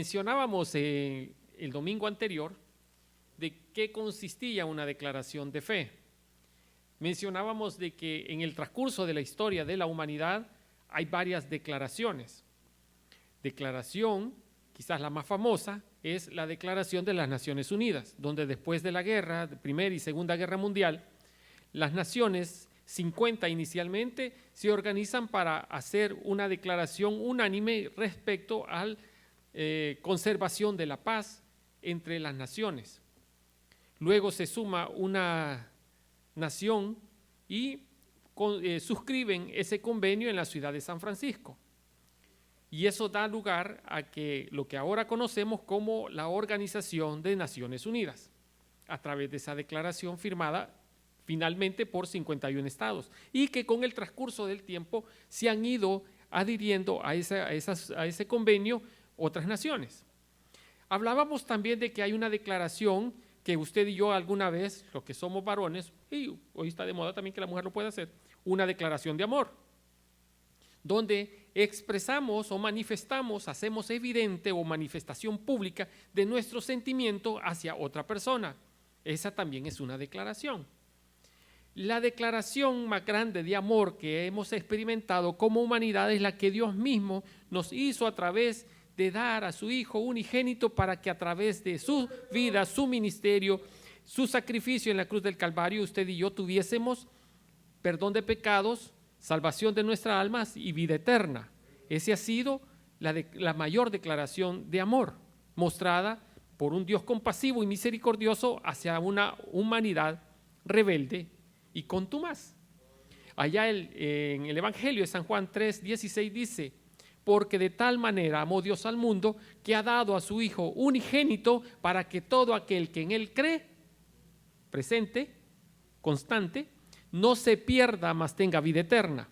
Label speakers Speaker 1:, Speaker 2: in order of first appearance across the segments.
Speaker 1: mencionábamos el domingo anterior de qué consistía una declaración de fe. Mencionábamos de que en el transcurso de la historia de la humanidad hay varias declaraciones. Declaración, quizás la más famosa, es la Declaración de las Naciones Unidas, donde después de la guerra, de Primera y Segunda Guerra Mundial, las naciones 50 inicialmente se organizan para hacer una declaración unánime respecto a la conservación de la paz entre las naciones. Luego se suma una nación y suscriben ese convenio en la ciudad de San Francisco. Y eso da lugar a que lo que ahora conocemos como la Organización de Naciones Unidas, a través de esa declaración firmada finalmente por 51 estados, y que con el transcurso del tiempo se han ido adhiriendo a ese convenio otras naciones. Hablábamos también de que hay una declaración que usted y yo alguna vez, los que somos varones, y hoy está de moda también que la mujer lo pueda hacer, una declaración de amor, donde expresamos o manifestamos, hacemos evidente o manifestación pública de nuestro sentimiento hacia otra persona. Esa también es una declaración. La declaración más grande de amor que hemos experimentado como humanidad es la que Dios mismo nos hizo a través de dar a su Hijo unigénito para que a través de su vida, su ministerio, su sacrificio en la cruz del Calvario, usted y yo tuviésemos perdón de pecados, salvación de nuestras almas y vida eterna. Esa ha sido la mayor declaración de amor mostrada por un Dios compasivo y misericordioso hacia una humanidad rebelde y contumaz. Allá en el Evangelio de San Juan 3:16 dice: porque de tal manera amó Dios al mundo que ha dado a su Hijo unigénito para que todo aquel que en él cree, presente, constante, no se pierda, mas tenga vida eterna.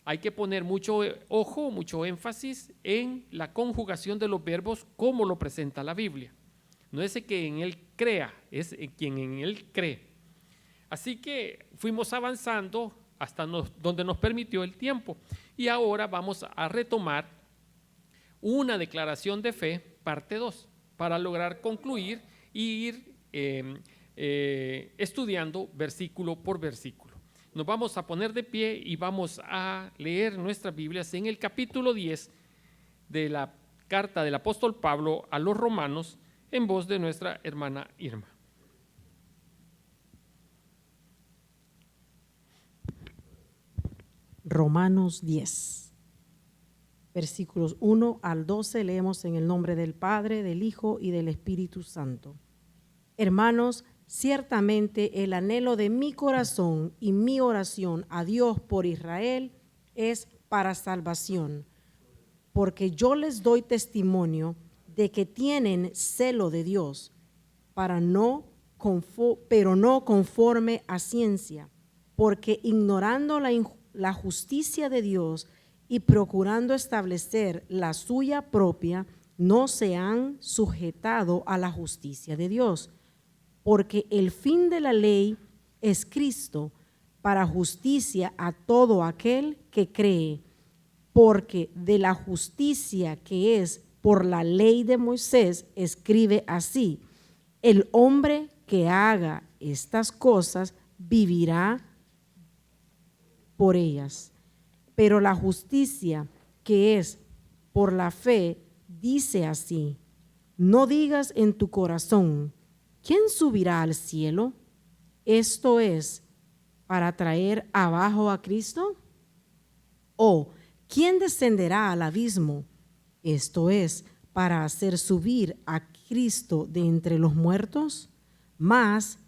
Speaker 1: Hay que poner mucho ojo, mucho énfasis en la conjugación de los verbos como lo presenta la Biblia. No es el que en él crea, es quien en él cree. Así que fuimos avanzando hasta donde nos permitió el tiempo. Y ahora vamos a retomar una declaración de fe, parte 2, para lograr concluir y ir estudiando versículo por versículo. Nos vamos a poner de pie y vamos a leer nuestras Biblias en el capítulo 10 de la carta del apóstol Pablo a los romanos en voz de nuestra hermana Irma.
Speaker 2: Romanos 10, versículos 1 al 12, leemos en el nombre del Padre, del Hijo y del Espíritu Santo. Hermanos, ciertamente el anhelo de mi corazón y mi oración a Dios por Israel es para salvación, porque yo les doy testimonio de que tienen celo de Dios, pero no conforme a ciencia, porque ignorando la justicia de Dios y procurando establecer la suya propia, no se han sujetado a la justicia de Dios. Porque el fin de la ley es Cristo, para justicia a todo aquel que cree, porque de la justicia que es por la ley de Moisés escribe así: el hombre que haga estas cosas vivirá por ellas. Pero la justicia que es por la fe dice así: no digas en tu corazón, ¿quién subirá al cielo? Esto es, para traer abajo a Cristo. ¿O quién descenderá al abismo? Esto es, para hacer subir a Cristo de entre los muertos. Mas,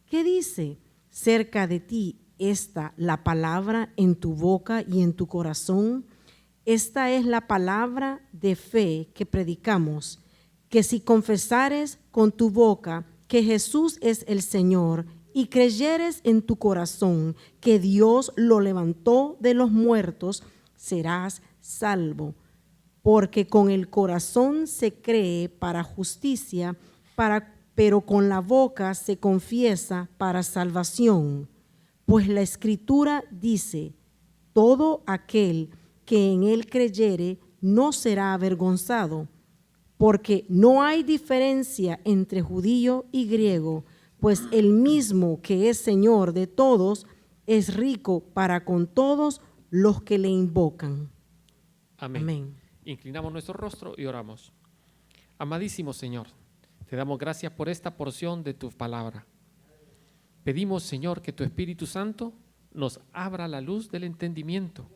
Speaker 2: ¿qué dice? Cerca de ti está la palabra en tu boca y en tu corazón. Esta es la palabra de fe que predicamos, que si confesares con tu boca que Jesús es el Señor y creyeres en tu corazón que Dios lo levantó de los muertos, serás salvo. Porque con el corazón se cree para justicia, pero con la boca se confiesa para salvación. Pues la Escritura dice: todo aquel que en él creyere no será avergonzado, porque no hay diferencia entre judío y griego, pues el mismo que es Señor de todos es rico para con todos los que le invocan.
Speaker 1: Amén.
Speaker 2: Amén.
Speaker 1: Inclinamos nuestro rostro y oramos. Amadísimo Señor, te damos gracias por esta porción de tu palabra. Pedimos, Señor, que tu Espíritu Santo nos abra la luz del entendimiento,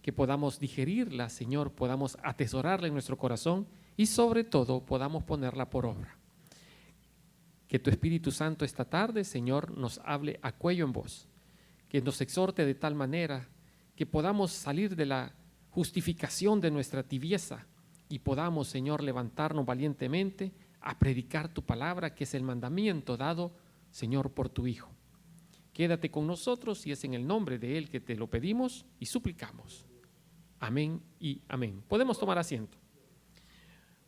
Speaker 1: que podamos digerirla, Señor, podamos atesorarla en nuestro corazón y sobre todo podamos ponerla por obra. Que tu Espíritu Santo esta tarde, Señor, nos hable a cuello en voz, que nos exhorte de tal manera que podamos salir de la justificación de nuestra tibieza y podamos, Señor, levantarnos valientemente a predicar tu palabra, que es el mandamiento dado, Señor, por tu Hijo. Quédate con nosotros y es en el nombre de Él que te lo pedimos y suplicamos. Amén y amén. Podemos tomar asiento.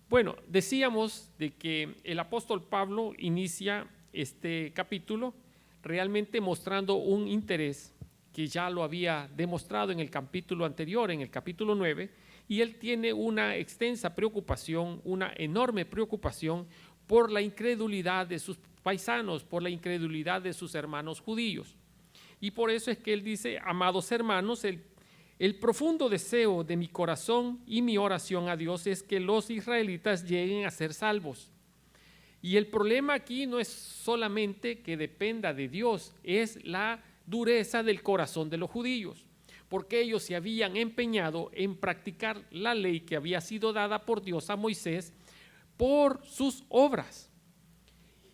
Speaker 1: Bueno, decíamos de que el apóstol Pablo inicia este capítulo realmente mostrando un interés que ya lo había demostrado en el capítulo anterior, en el capítulo 9, y él tiene una extensa preocupación, una enorme preocupación por la incredulidad de sus paisanos, por la incredulidad de sus hermanos judíos. Y por eso es que él dice: amados hermanos, el profundo deseo de mi corazón y mi oración a Dios es que los israelitas lleguen a ser salvos. Y el problema aquí no es solamente que dependa de Dios, es la dureza del corazón de los judíos, porque ellos se habían empeñado en practicar la ley que había sido dada por Dios a Moisés por sus obras.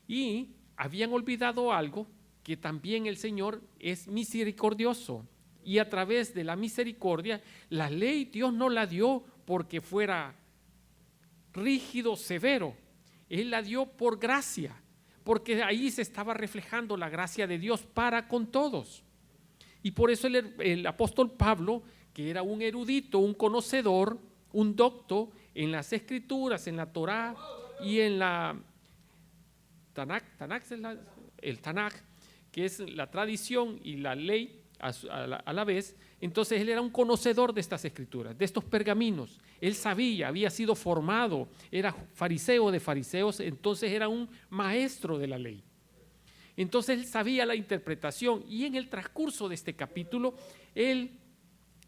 Speaker 1: Y habían olvidado algo, que también el Señor es misericordioso. Y a través de la misericordia, la ley Dios no la dio porque fuera rígido, severo. Él la dio por gracia, porque ahí se estaba reflejando la gracia de Dios para con todos. Y por eso el apóstol Pablo, que era un erudito, un conocedor, un docto en las escrituras, en la Torá y en la el Tanaj, que es la tradición y la ley a la vez. Entonces él era un conocedor de estas escrituras, de estos pergaminos. Él sabía, había sido formado, era fariseo de fariseos, entonces era un maestro de la ley. Entonces él sabía la interpretación, y en el transcurso de este capítulo él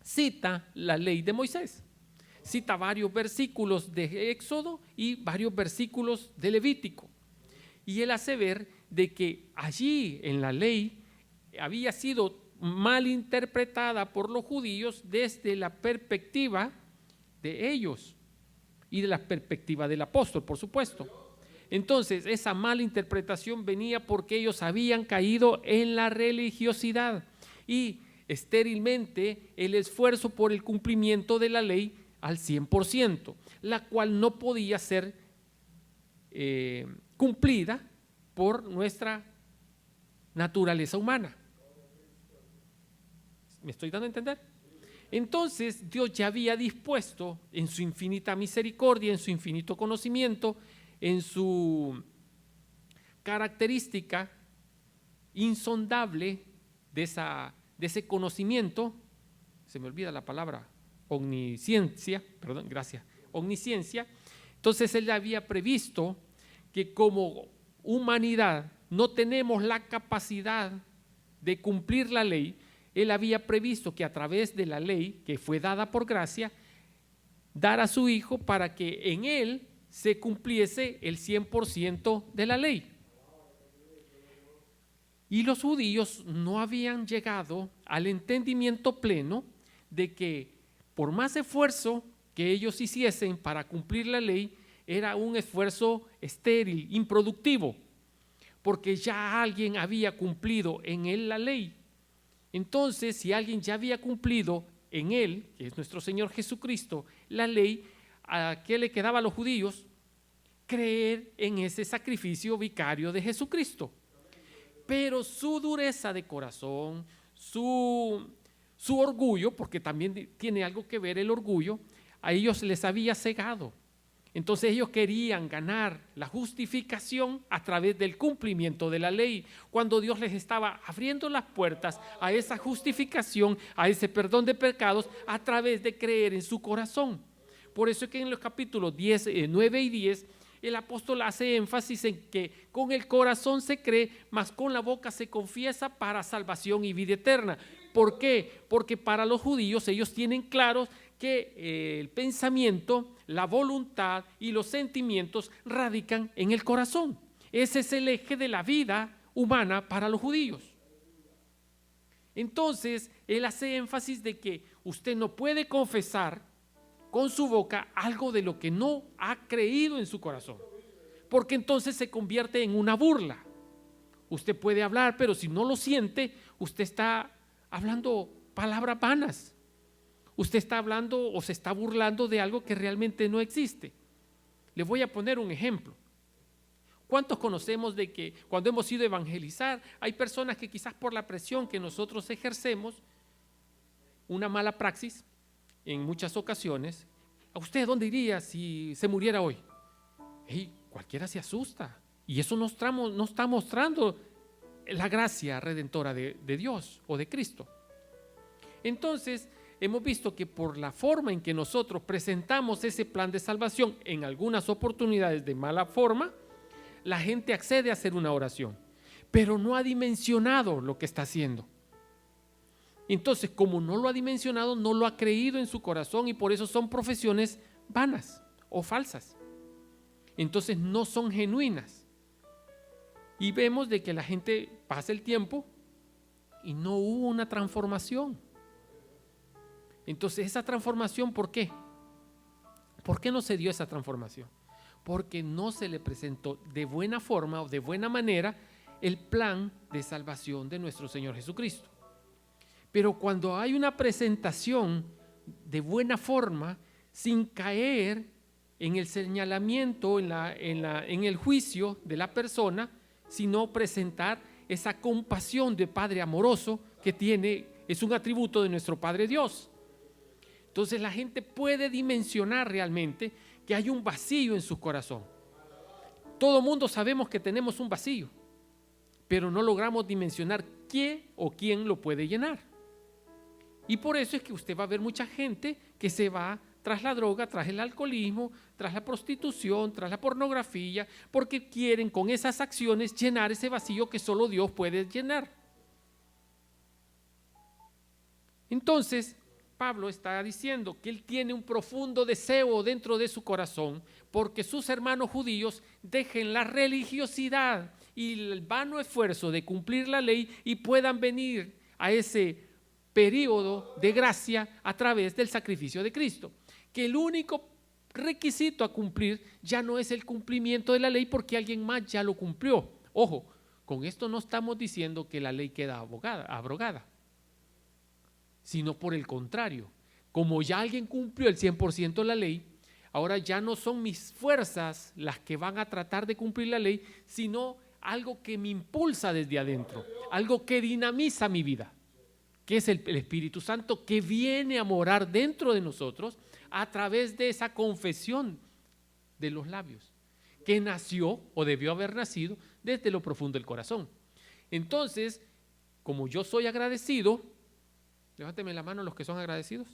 Speaker 1: cita la ley de Moisés, cita varios versículos de Éxodo y varios versículos de Levítico, y él hace ver de que allí en la ley había sido mal interpretada por los judíos desde la perspectiva de ellos y de la perspectiva del apóstol, por supuesto. Entonces esa mala interpretación venía porque ellos habían caído en la religiosidad y estérilmente el esfuerzo por el cumplimiento de la ley al 100%, la cual no podía ser cumplida por nuestra naturaleza humana. ¿Me estoy dando a entender? Entonces Dios ya había dispuesto en su infinita misericordia, en su infinito conocimiento, en su característica insondable de ese conocimiento, se me olvida la palabra, omnisciencia, perdón, gracias, omnisciencia. Entonces él había previsto que como humanidad no tenemos la capacidad de cumplir la ley. Él había previsto que a través de la ley que fue dada por gracia, dar a su Hijo para que en él se cumpliese el 100% de la ley. Y los judíos no habían llegado al entendimiento pleno de que por más esfuerzo que ellos hiciesen para cumplir la ley, era un esfuerzo estéril, improductivo, porque ya alguien había cumplido en él la ley. Entonces, si alguien ya había cumplido en él, que es nuestro Señor Jesucristo, la ley, ¿a qué le quedaba a los judíos? Creer en ese sacrificio vicario de Jesucristo. Pero su dureza de corazón, su orgullo, porque también tiene algo que ver el orgullo, a ellos les había cegado. Entonces ellos querían ganar la justificación a través del cumplimiento de la ley, cuando Dios les estaba abriendo las puertas a esa justificación, a ese perdón de pecados, a través de creer en su corazón. Por eso es que en los capítulos 9 y 10, el apóstol hace énfasis en que con el corazón se cree, mas con la boca se confiesa para salvación y vida eterna. ¿Por qué? Porque para los judíos ellos tienen claros que el pensamiento, la voluntad y los sentimientos radican en el corazón. Ese es el eje de la vida humana para los judíos. Entonces, él hace énfasis de que usted no puede confesar con su boca algo de lo que no ha creído en su corazón, porque entonces se convierte en una burla. Usted puede hablar, pero si no lo siente, usted está hablando palabras vanas. Usted está hablando o se está burlando de algo que realmente no existe. Le voy a poner un ejemplo. ¿Cuántos conocemos de que cuando hemos ido a evangelizar, hay personas que quizás por la presión que nosotros ejercemos, una mala praxis en muchas ocasiones, ¿a usted dónde iría si se muriera hoy? Cualquiera se asusta, y eso no está mostrando la gracia redentora de Dios o de Cristo. Entonces, hemos visto que por la forma en que nosotros presentamos ese plan de salvación, en algunas oportunidades de mala forma, la gente accede a hacer una oración, pero no ha dimensionado lo que está haciendo. Entonces, como no lo ha dimensionado, no lo ha creído en su corazón, y por eso son profesiones vanas o falsas. Entonces no son genuinas. Y vemos de que la gente pasa el tiempo y no hubo una transformación. Entonces, esa transformación, ¿por qué? ¿Por qué no se dio esa transformación? Porque no se le presentó de buena forma o de buena manera el plan de salvación de nuestro Señor Jesucristo. Pero cuando hay una presentación de buena forma, sin caer en el señalamiento, en el juicio de la persona, sino presentar esa compasión de Padre amoroso que es un atributo de nuestro Padre Dios. Entonces la gente puede dimensionar realmente que hay un vacío en su corazón. Todo mundo sabemos que tenemos un vacío, pero no logramos dimensionar qué o quién lo puede llenar. Y por eso es que usted va a ver mucha gente que se va tras la droga, tras el alcoholismo, tras la prostitución, tras la pornografía, porque quieren con esas acciones llenar ese vacío que solo Dios puede llenar. Entonces, Pablo está diciendo que él tiene un profundo deseo dentro de su corazón porque sus hermanos judíos dejen la religiosidad y el vano esfuerzo de cumplir la ley y puedan venir a ese periodo de gracia a través del sacrificio de Cristo. Que el único requisito a cumplir ya no es el cumplimiento de la ley porque alguien más ya lo cumplió. Ojo, con esto no estamos diciendo que la ley queda abrogada, sino por el contrario, como ya alguien cumplió el 100% de la ley, ahora ya no son mis fuerzas las que van a tratar de cumplir la ley, sino algo que me impulsa desde adentro, algo que dinamiza mi vida, que es el Espíritu Santo que viene a morar dentro de nosotros a través de esa confesión de los labios, que nació o debió haber nacido desde lo profundo del corazón. Entonces, como yo soy agradecido, levánteme la mano los que son agradecidos.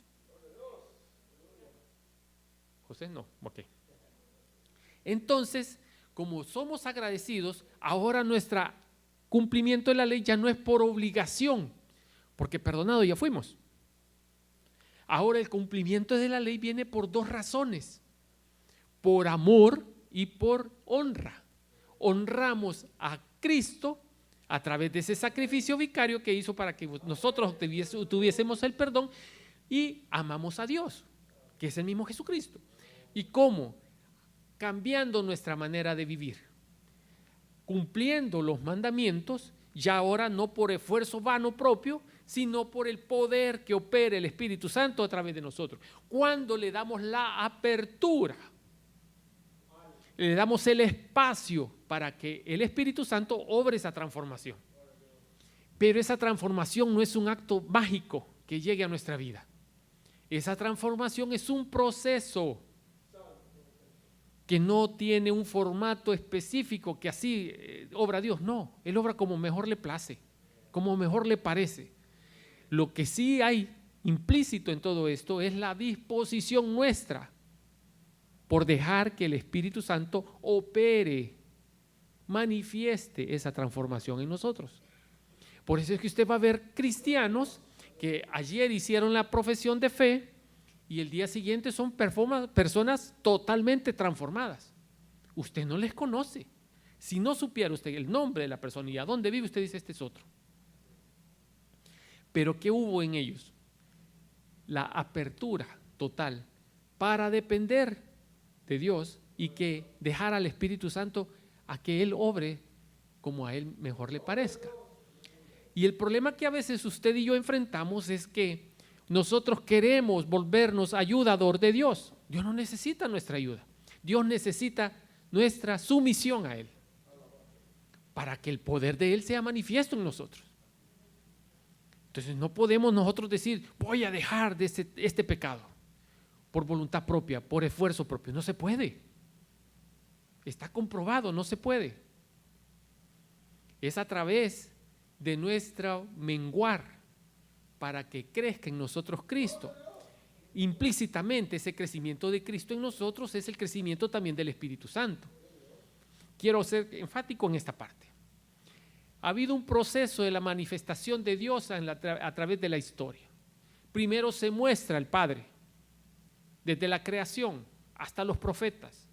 Speaker 1: José, no, ok. Entonces, como somos agradecidos, ahora nuestro cumplimiento de la ley ya no es por obligación, porque perdonado ya fuimos. Ahora el cumplimiento de la ley viene por dos razones: por amor y por honra. Honramos a Cristo a través de ese sacrificio vicario que hizo para que nosotros tuviésemos el perdón, y amamos a Dios, que es el mismo Jesucristo. ¿Y cómo? Cambiando nuestra manera de vivir, cumpliendo los mandamientos, ya ahora no por esfuerzo vano propio, sino por el poder que opera el Espíritu Santo a través de nosotros. Cuando le damos la apertura, le damos el espacio para que el Espíritu Santo obre esa transformación. Pero esa transformación no es un acto mágico que llegue a nuestra vida. Esa transformación es un proceso que no tiene un formato específico que así obra Dios. No, Él obra como mejor le place, como mejor le parece. Lo que sí hay implícito en todo esto es la disposición nuestra por dejar que el Espíritu Santo opere, manifieste esa transformación en nosotros. Por eso es que usted va a ver cristianos que ayer hicieron la profesión de fe y el día siguiente son personas totalmente transformadas. Usted no les conoce. Si no supiera usted el nombre de la persona y a dónde vive, usted dice, este es otro. Pero ¿qué hubo en ellos? La apertura total para depender de Dios y que dejar al Espíritu Santo a que Él obre como a Él mejor le parezca. Y el problema que a veces usted y yo enfrentamos es que nosotros queremos volvernos ayudador de Dios. Dios no necesita nuestra ayuda. Dios necesita nuestra sumisión a Él para que el poder de Él sea manifiesto en nosotros. Entonces no podemos nosotros decir, voy a dejar de este pecado por voluntad propia, por esfuerzo propio. No se puede. Está comprobado, no se puede. Es a través de nuestro menguar para que crezca en nosotros Cristo. Implícitamente ese crecimiento de Cristo en nosotros es el crecimiento también del Espíritu Santo. Quiero ser enfático en esta parte. Ha habido un proceso de la manifestación de Dios a través de la historia. Primero se muestra el Padre, desde la creación hasta los profetas.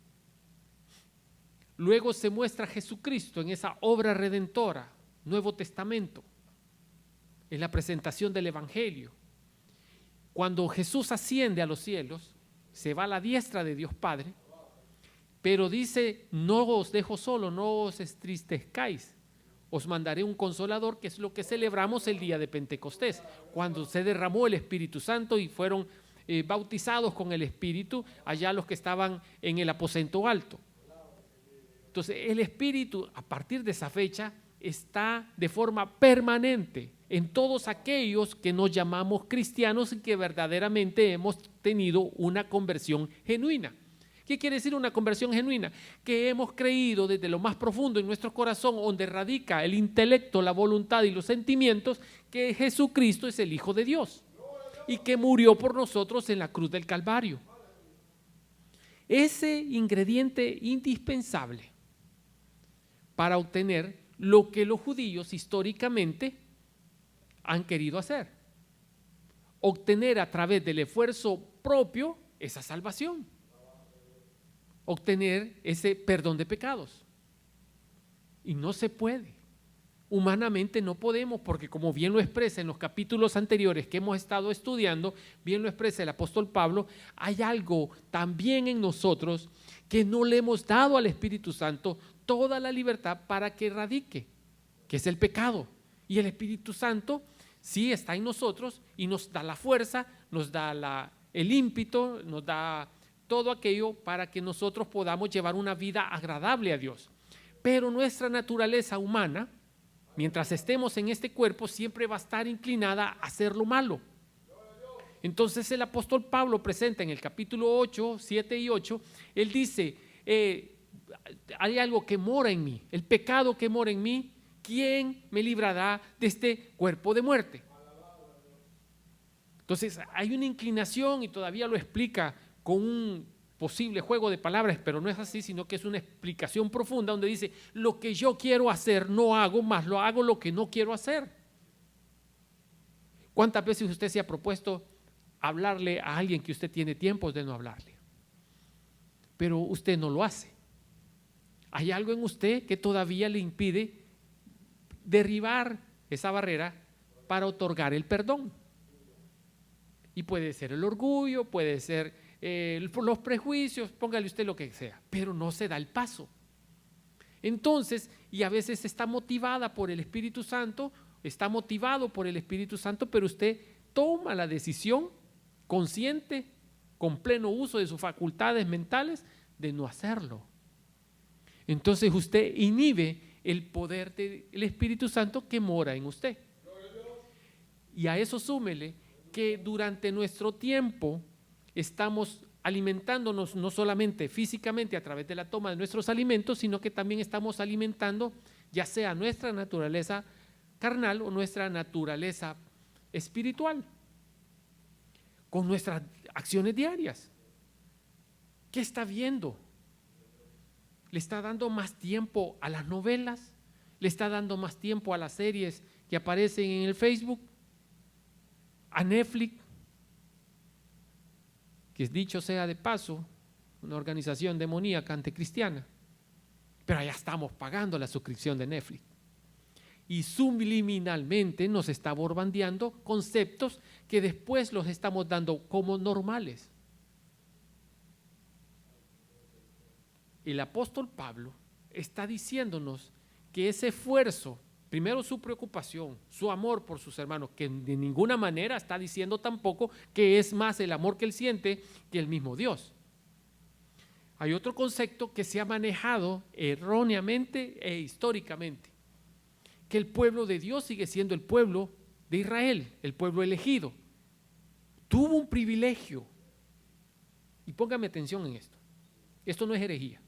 Speaker 1: Luego se muestra Jesucristo en esa obra redentora, Nuevo Testamento, en la presentación del Evangelio. Cuando Jesús asciende a los cielos, se va a la diestra de Dios Padre, pero dice, no os dejo solo, no os entristezcáis, os mandaré un consolador, que es lo que celebramos el día de Pentecostés, cuando se derramó el Espíritu Santo y fueron bautizados con el Espíritu allá los que estaban en el aposento alto. Entonces el Espíritu a partir de esa fecha está de forma permanente en todos aquellos que nos llamamos cristianos y que verdaderamente hemos tenido una conversión genuina. ¿Qué quiere decir una conversión genuina? Que hemos creído desde lo más profundo en nuestro corazón, donde radica el intelecto, la voluntad y los sentimientos, que Jesucristo es el Hijo de Dios y que murió por nosotros en la cruz del Calvario. Ese ingrediente indispensable para obtener lo que los judíos históricamente han querido hacer: obtener a través del esfuerzo propio esa salvación, obtener ese perdón de pecados. Y no se puede. Humanamente no podemos, porque como bien lo expresa en los capítulos anteriores que hemos estado estudiando, bien lo expresa el apóstol Pablo, hay algo también en nosotros que no le hemos dado al Espíritu Santo toda la libertad para que radique, que es el pecado. Y el Espíritu Santo sí está en nosotros y nos da la fuerza, nos da el ímpetu, nos da todo aquello para que nosotros podamos llevar una vida agradable a Dios. Pero nuestra naturaleza humana, mientras estemos en este cuerpo, siempre va a estar inclinada a hacer lo malo. Entonces el apóstol Pablo presenta en el capítulo 8, 7 y 8, él dice, hay algo que mora en mí, el pecado que mora en mí, ¿quién me librará de este cuerpo de muerte? Entonces hay una inclinación, y todavía lo explica con un posible juego de palabras, pero no es así, sino que es una explicación profunda donde dice, lo que yo quiero hacer no hago, más lo hago lo que no quiero hacer. ¿Cuántas veces usted se ha propuesto hablarle a alguien que usted tiene tiempos de no hablarle? Pero usted no lo hace. Hay algo en usted que todavía le impide derribar esa barrera para otorgar el perdón. Y puede ser el orgullo, puede ser los prejuicios, póngale usted lo que sea, pero no se da el paso. Entonces, y a veces está motivada por el Espíritu Santo, está motivado por el Espíritu Santo, pero usted toma la decisión consciente, con pleno uso de sus facultades mentales, de no hacerlo. Entonces usted inhibe el poder del Espíritu Santo que mora en usted. Y a eso súmele que durante nuestro tiempo estamos alimentándonos no solamente físicamente a través de la toma de nuestros alimentos, sino que también estamos alimentando ya sea nuestra naturaleza carnal o nuestra naturaleza espiritual con nuestras acciones diarias. ¿Qué está viendo? ¿Le está dando más tiempo a las novelas? ¿Le está dando más tiempo a las series que aparecen en el Facebook? ¿A Netflix? Que dicho sea de paso, una organización demoníaca anticristiana. Pero allá estamos pagando la suscripción de Netflix. Y subliminalmente nos está bombardeando conceptos que después los estamos dando como normales. El apóstol Pablo está diciéndonos que ese esfuerzo, primero su preocupación, su amor por sus hermanos, que de ninguna manera está diciendo tampoco que es más el amor que él siente que el mismo Dios. Hay otro concepto que se ha manejado erróneamente e históricamente, que el pueblo de Dios sigue siendo el pueblo de Israel, el pueblo elegido. Tuvo un privilegio, y póngame atención en esto, esto no es herejía.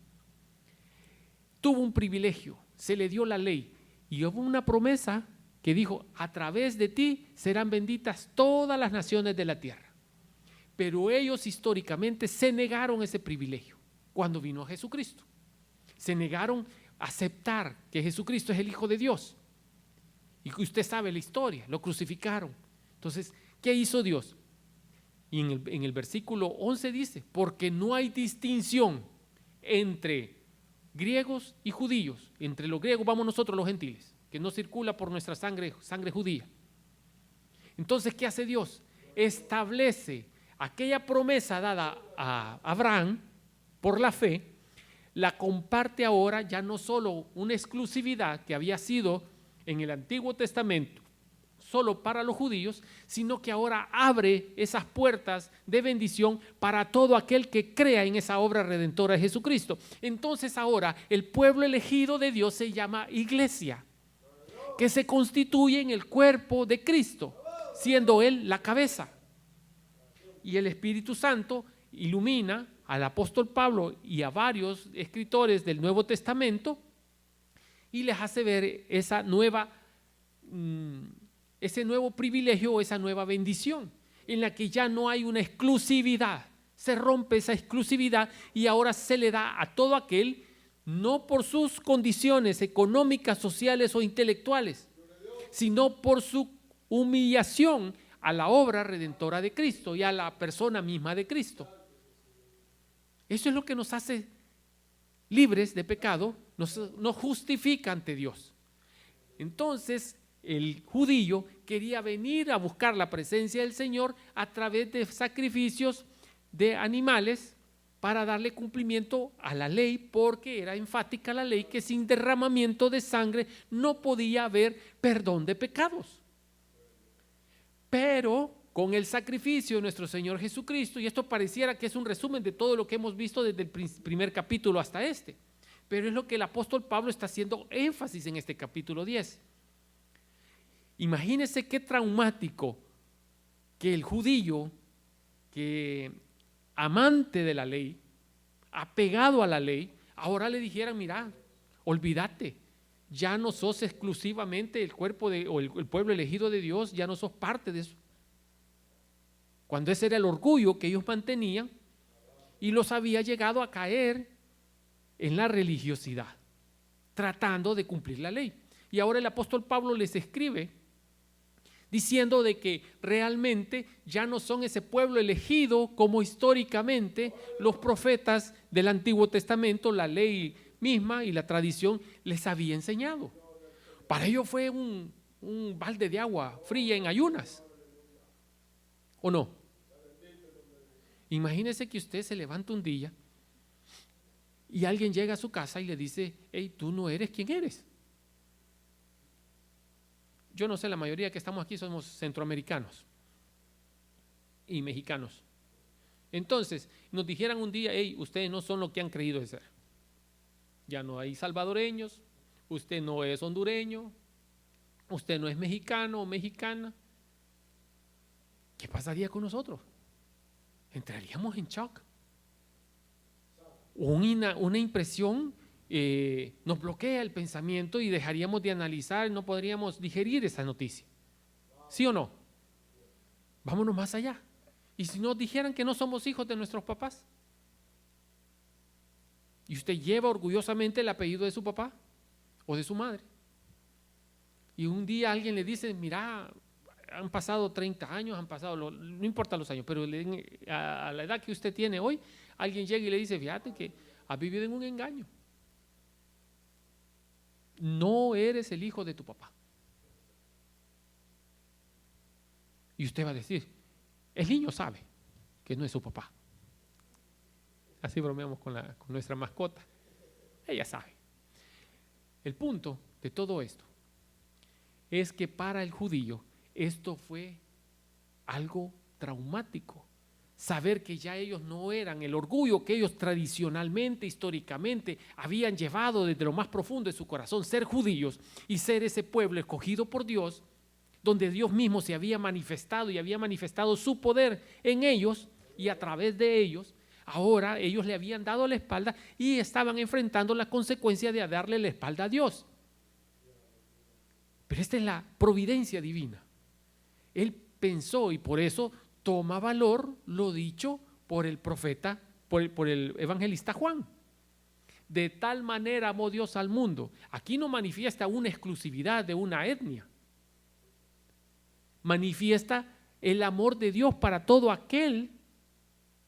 Speaker 1: Tuvo un privilegio, se le dio la ley y hubo una promesa que dijo: a través de ti serán benditas todas las naciones de la tierra. Pero ellos históricamente se negaron ese privilegio cuando vino Jesucristo. Se negaron a aceptar que Jesucristo es el Hijo de Dios. Y usted sabe la historia, lo crucificaron. Entonces, ¿qué hizo Dios? Y en el versículo 11 dice: porque no hay distinción entre griegos y judíos. Entre los griegos vamos nosotros los gentiles, que no circula por nuestra sangre judía. Entonces, ¿qué hace Dios? Establece aquella promesa dada a Abraham por la fe, la comparte ahora, ya no solo una exclusividad que había sido en el Antiguo Testamento solo para los judíos, sino que ahora abre esas puertas de bendición para todo aquel que crea en esa obra redentora de Jesucristo. Entonces ahora el pueblo elegido de Dios se llama iglesia, que se constituye en el cuerpo de Cristo, siendo Él la cabeza. Y el Espíritu Santo ilumina al apóstol Pablo y a varios escritores del Nuevo Testamento y les hace ver esa nueva ese nuevo privilegio o esa nueva bendición en la que ya no hay una exclusividad, se rompe esa exclusividad y ahora se le da a todo aquel, no por sus condiciones económicas, sociales o intelectuales, sino por su humillación a la obra redentora de Cristo y a la persona misma de Cristo. Eso es lo que nos hace libres de pecado, nos justifica ante Dios. Entonces, el judío quería venir a buscar la presencia del Señor a través de sacrificios de animales para darle cumplimiento a la ley, porque era enfática la ley que sin derramamiento de sangre no podía haber perdón de pecados. Pero con el sacrificio de nuestro Señor Jesucristo, y esto pareciera que es un resumen de todo lo que hemos visto desde el primer capítulo hasta este, pero es lo que el apóstol Pablo está haciendo énfasis en este capítulo 10. Imagínense qué traumático que el judío, que amante de la ley, apegado a la ley, ahora le dijeran: mira, olvídate, ya no sos exclusivamente el cuerpo o el pueblo elegido de Dios, ya no sos parte de eso. Cuando ese era el orgullo que ellos mantenían y los había llegado a caer en la religiosidad, tratando de cumplir la ley. Y ahora el apóstol Pablo les escribe diciendo de que realmente ya no son ese pueblo elegido como históricamente los profetas del Antiguo Testamento, la ley misma y la tradición les había enseñado. Para ellos fue un balde de agua fría en ayunas, ¿o no? Imagínese que usted se levanta un día y alguien llega a su casa y le dice: hey, tú no eres quien eres. Yo no sé, la mayoría que estamos aquí somos centroamericanos y mexicanos. Entonces, nos dijeran un día: hey, ustedes no son lo que han creído de ser. Ya no hay salvadoreños, usted no es hondureño, usted no es mexicano o mexicana. ¿Qué pasaría con nosotros? Entraríamos en shock. Una impresión nos bloquea el pensamiento y dejaríamos de analizar, no podríamos digerir esa noticia. ¿Sí o no? Vámonos más allá. ¿Y si nos dijeran que no somos hijos de nuestros papás? Y usted lleva orgullosamente el apellido de su papá o de su madre. Y un día alguien le dice, mira, han pasado 30 años, no importa los años, pero a la edad que usted tiene hoy, alguien llega y le dice, fíjate que has vivido en un engaño. No eres el hijo de tu papá. Y usted va a decir, el niño sabe que no es su papá. Así bromeamos con nuestra mascota. Ella sabe. El punto de todo esto es que para el judío esto fue algo traumático. Saber que ya ellos no eran el orgullo que ellos tradicionalmente, históricamente habían llevado desde lo más profundo de su corazón, ser judíos y ser ese pueblo escogido por Dios, donde Dios mismo se había manifestado y había manifestado su poder en ellos y a través de ellos. Ahora ellos le habían dado la espalda y estaban enfrentando la consecuencia de darle la espalda a Dios. Pero esta es la providencia divina. Él pensó y por eso toma valor lo dicho por el profeta, por el evangelista Juan. De tal manera amó Dios al mundo. Aquí no manifiesta una exclusividad de una etnia. Manifiesta el amor de Dios para todo aquel,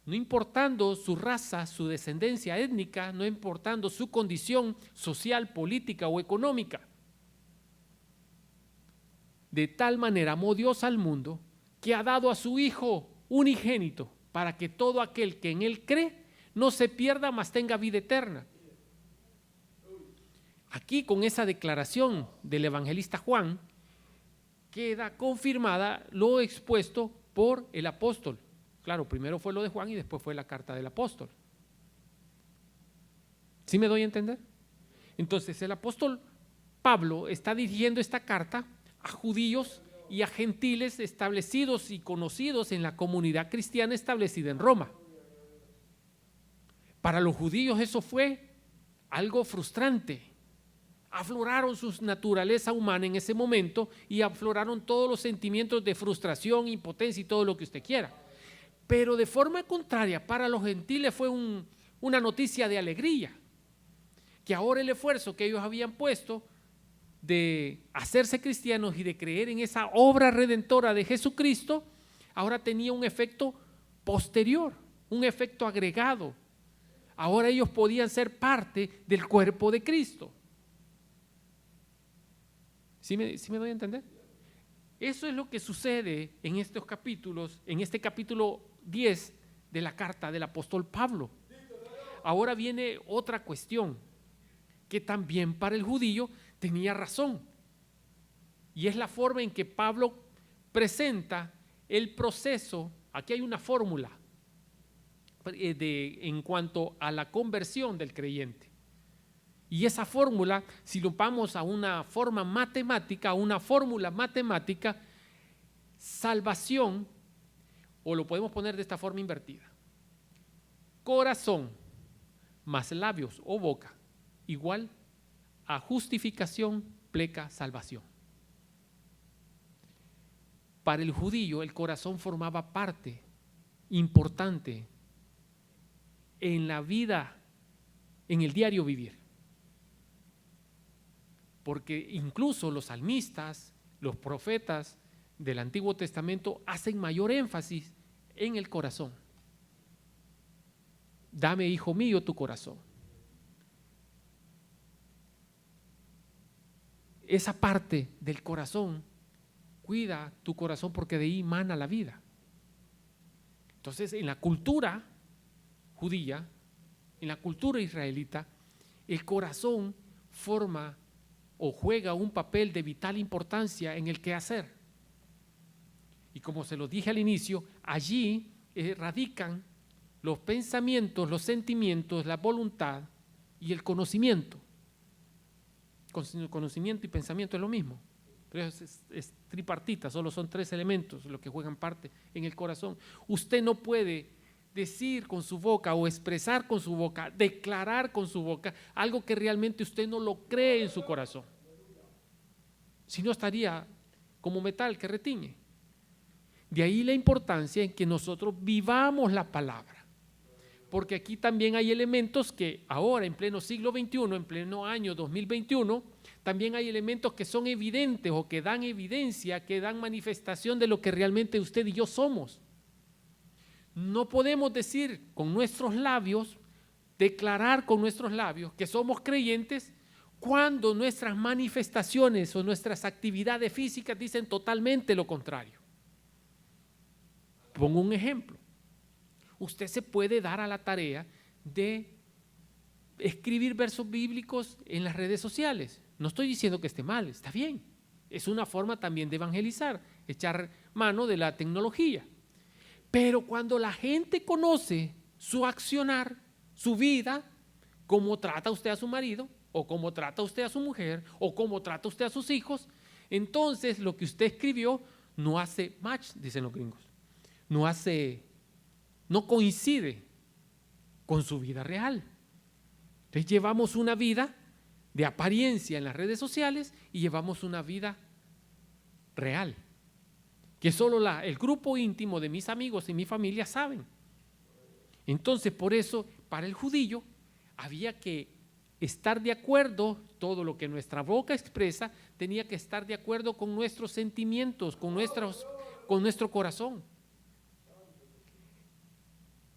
Speaker 1: no importando su raza, su descendencia étnica, no importando su condición social, política o económica. De tal manera amó Dios al mundo que ha dado a su Hijo unigénito para que todo aquel que en Él cree no se pierda, mas tenga vida eterna. Aquí con esa declaración del evangelista Juan queda confirmada lo expuesto por el apóstol. Claro, primero fue lo de Juan y después fue la carta del apóstol. ¿Sí me doy a entender? Entonces el apóstol Pablo está dirigiendo esta carta a judíos y a gentiles establecidos y conocidos en la comunidad cristiana establecida en Roma. Para los judíos eso fue algo frustrante. Afloraron su naturaleza humana en ese momento y afloraron todos los sentimientos de frustración, impotencia y todo lo que usted quiera. Pero de forma contraria, para los gentiles fue una noticia de alegría, que ahora el esfuerzo que ellos habían puesto de hacerse cristianos y de creer en esa obra redentora de Jesucristo, ahora tenía un efecto posterior, un efecto agregado. Ahora ellos podían ser parte del cuerpo de Cristo. ¿Sí me doy a entender? Eso es lo que sucede en estos capítulos, en este capítulo 10 de la carta del apóstol Pablo. Ahora viene otra cuestión que también para el judío tenía razón, y es la forma en que Pablo presenta el proceso. Aquí hay una fórmula en cuanto a la conversión del creyente, y esa fórmula, si lo vamos a una forma matemática, a una fórmula matemática, salvación, o lo podemos poner de esta forma invertida: corazón más labios o boca igual a justificación pleca salvación. Para el judío el corazón formaba parte importante en la vida, en el diario vivir, porque incluso los salmistas, los profetas del Antiguo Testamento hacen mayor énfasis en el corazón. Dame, hijo mío, tu corazón. Esa parte del corazón, cuida tu corazón porque de ahí mana la vida. Entonces, en la cultura judía, en la cultura israelita, el corazón forma o juega un papel de vital importancia en el quehacer. Y como se lo dije al inicio, allí radican los pensamientos, los sentimientos, la voluntad y el conocimiento. Conocimiento y pensamiento es lo mismo, pero es tripartita, solo son tres elementos los que juegan parte en el corazón. Usted no puede decir con su boca o expresar con su boca, declarar con su boca algo que realmente usted no lo cree en su corazón. Si no, estaría como metal que retiñe. De ahí la importancia en que nosotros vivamos la palabra, porque aquí también hay elementos que ahora en pleno siglo XXI, en pleno año 2021, también hay elementos que son evidentes o que dan evidencia, que dan manifestación de lo que realmente usted y yo somos. No podemos decir con nuestros labios, declarar con nuestros labios que somos creyentes cuando nuestras manifestaciones o nuestras actividades físicas dicen totalmente lo contrario. Pongo un ejemplo. Usted se puede dar a la tarea de escribir versos bíblicos en las redes sociales. No estoy diciendo que esté mal, está bien. Es una forma también de evangelizar, echar mano de la tecnología. Pero cuando la gente conoce su accionar, su vida, cómo trata usted a su marido, o cómo trata usted a su mujer, o cómo trata usted a sus hijos, entonces lo que usted escribió no hace match, dicen los gringos. No coincide con su vida real. Entonces llevamos una vida de apariencia en las redes sociales y llevamos una vida real, que solo el grupo íntimo de mis amigos y mi familia saben. Entonces, por eso, para el judío había que estar de acuerdo, todo lo que nuestra boca expresa tenía que estar de acuerdo con nuestros sentimientos, con nuestro corazón.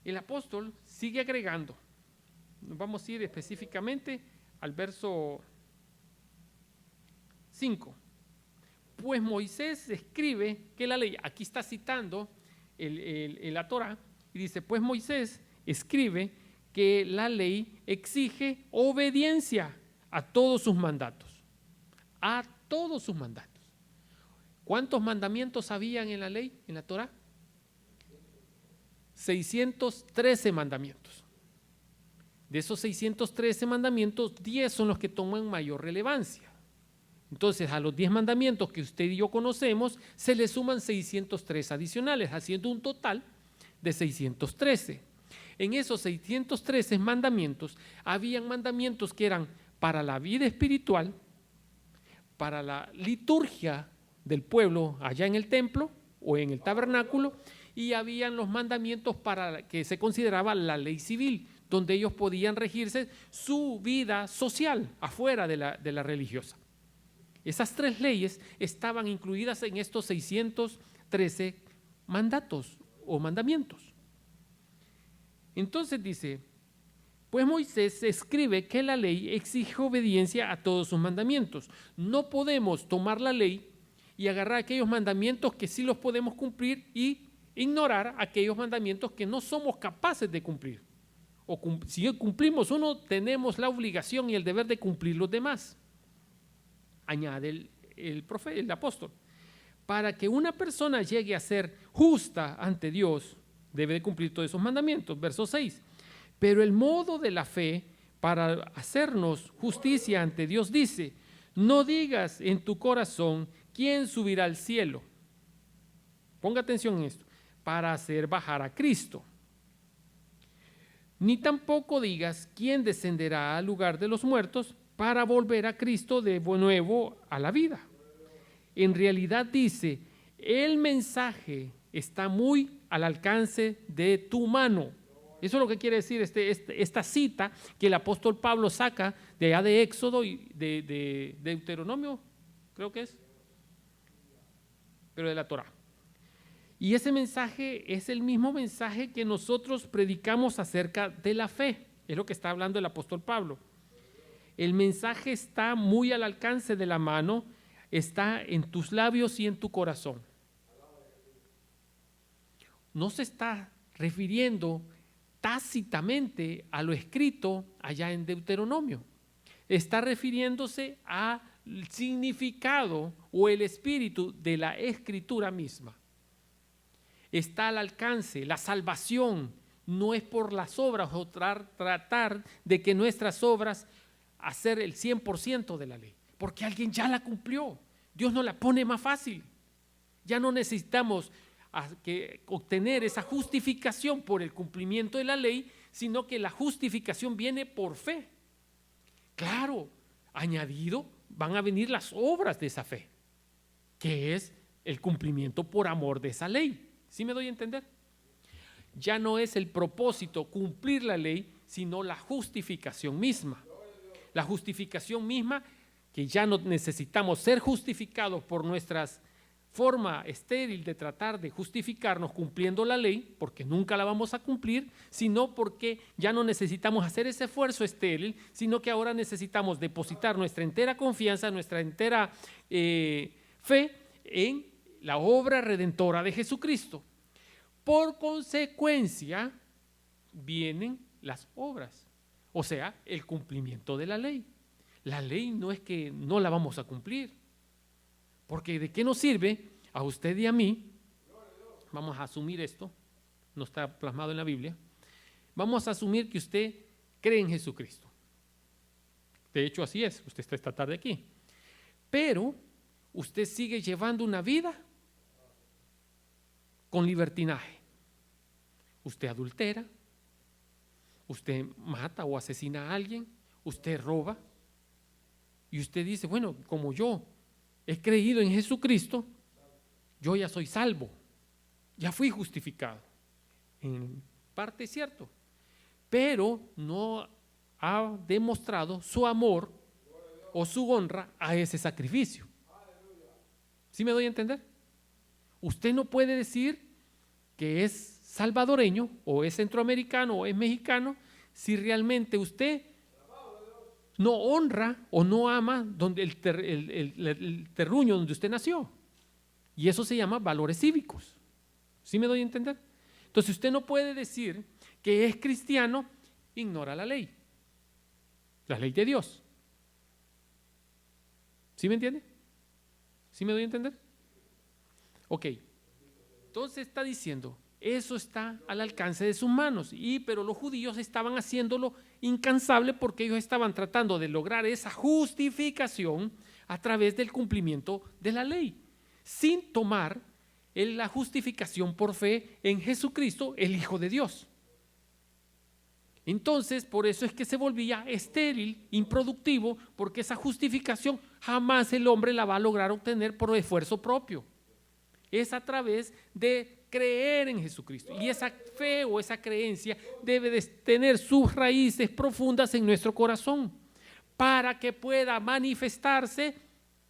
Speaker 1: El apóstol sigue agregando, nos vamos a ir específicamente al verso 5. Pues Moisés escribe que la ley, aquí está citando la Torá, y dice, pues Moisés escribe que la ley exige obediencia a todos sus mandatos, a todos sus mandatos. ¿Cuántos mandamientos habían en la ley, en la Torá? 613 mandamientos. De esos 613 mandamientos, 10 son los que toman mayor relevancia. Entonces, a los 10 mandamientos que usted y yo conocemos, se le suman 603 adicionales, haciendo un total de 613. En esos 613 mandamientos, habían mandamientos que eran para la vida espiritual, para la liturgia del pueblo allá en el templo o en el tabernáculo, y habían los mandamientos para que se consideraba la ley civil, donde ellos podían regirse su vida social afuera de la religiosa. Esas 3 leyes estaban incluidas en estos 613 mandatos o mandamientos. Entonces dice, pues Moisés escribe que la ley exige obediencia a todos sus mandamientos. No podemos tomar la ley y agarrar aquellos mandamientos que sí los podemos cumplir y ignorar aquellos mandamientos que no somos capaces de cumplir. O si cumplimos uno, tenemos la obligación y el deber de cumplir los demás. Añade el apóstol. Para que una persona llegue a ser justa ante Dios, debe de cumplir todos esos mandamientos. Verso 6. Pero el modo de la fe para hacernos justicia ante Dios dice, no digas en tu corazón quién subirá al cielo. Ponga atención en esto. Para hacer bajar a Cristo. Ni tampoco digas quién descenderá al lugar de los muertos para volver a Cristo de nuevo a la vida. En realidad dice, el mensaje está muy al alcance de tu mano. Eso es lo que quiere decir esta cita que el apóstol Pablo saca de allá de Éxodo y de Deuteronomio, creo que es, pero de la Torá. Y ese mensaje es el mismo mensaje que nosotros predicamos acerca de la fe. Es lo que está hablando el apóstol Pablo. El mensaje está muy al alcance de la mano, está en tus labios y en tu corazón. No se está refiriendo tácitamente a lo escrito allá en Deuteronomio. Está refiriéndose al significado o el espíritu de la escritura misma. Está al alcance, la salvación no es por las obras o tratar de que nuestras obras hacer el 100% de la ley, porque alguien ya la cumplió. Dios nos la pone más fácil. Ya no necesitamos obtener esa justificación por el cumplimiento de la ley, sino que la justificación viene por fe. Claro, añadido van a venir las obras de esa fe, que es el cumplimiento por amor de esa ley. ¿Sí me doy a entender? ya no es el propósito cumplir la ley, sino la justificación misma. La justificación misma, que ya no necesitamos ser justificados por nuestra forma estéril de tratar de justificarnos cumpliendo la ley, porque nunca la vamos a cumplir, sino porque ya no necesitamos hacer ese esfuerzo estéril, sino que ahora necesitamos depositar nuestra entera confianza, nuestra entera fe en la obra redentora de Jesucristo. Por consecuencia, vienen las obras, o sea, el cumplimiento de la ley. La ley no es que no la vamos a cumplir, porque ¿de qué nos sirve a usted y a mí? Vamos a asumir esto, no está plasmado en la Biblia. Vamos a asumir que usted cree en Jesucristo. De hecho, así es, usted está esta tarde aquí. Pero usted sigue llevando una vida con libertinaje. Usted adultera, usted mata o asesina a alguien, usted roba. Y usted dice, bueno, como yo he creído en Jesucristo, yo ya soy salvo, ya fui justificado. En parte es cierto, pero no ha demostrado su amor o su honra a ese sacrificio. ¿Sí me doy a entender? Usted no puede decir que es salvadoreño o es centroamericano o es mexicano si realmente usted no honra o no ama donde el terruño donde usted nació. Y eso se llama valores cívicos. ¿Sí me doy a entender? Entonces usted no puede decir que es cristiano, ignora la ley de Dios. ¿Sí me entiende? ¿Sí me doy a entender? Ok, entonces está diciendo, eso está al alcance de sus manos, pero los judíos estaban haciéndolo incansable porque ellos estaban tratando de lograr esa justificación a través del cumplimiento de la ley, sin tomar la justificación por fe en Jesucristo, el Hijo de Dios. Entonces, por eso es que se volvía estéril, improductivo, porque esa justificación jamás el hombre la va a lograr obtener por esfuerzo propio. Es a través de creer en Jesucristo. Y esa fe o esa creencia debe de tener sus raíces profundas en nuestro corazón para que pueda manifestarse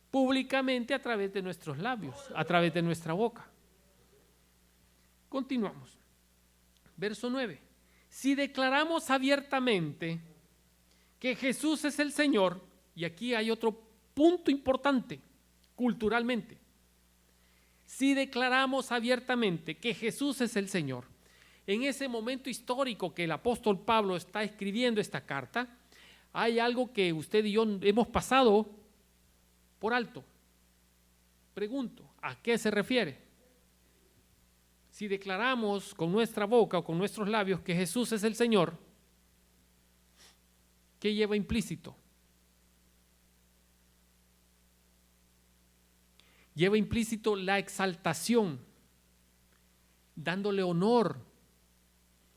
Speaker 1: públicamente a través de nuestros labios, a través de nuestra boca. Continuamos. Verso 9. Si declaramos abiertamente que Jesús es el Señor, y aquí hay otro punto importante culturalmente. Si declaramos abiertamente que Jesús es el Señor, en ese momento histórico que el apóstol Pablo está escribiendo esta carta, hay algo que usted y yo hemos pasado por alto. Pregunto, ¿a qué se refiere? Si declaramos con nuestra boca o con nuestros labios que Jesús es el Señor, ¿qué lleva implícito? Lleva implícito la exaltación, dándole honor,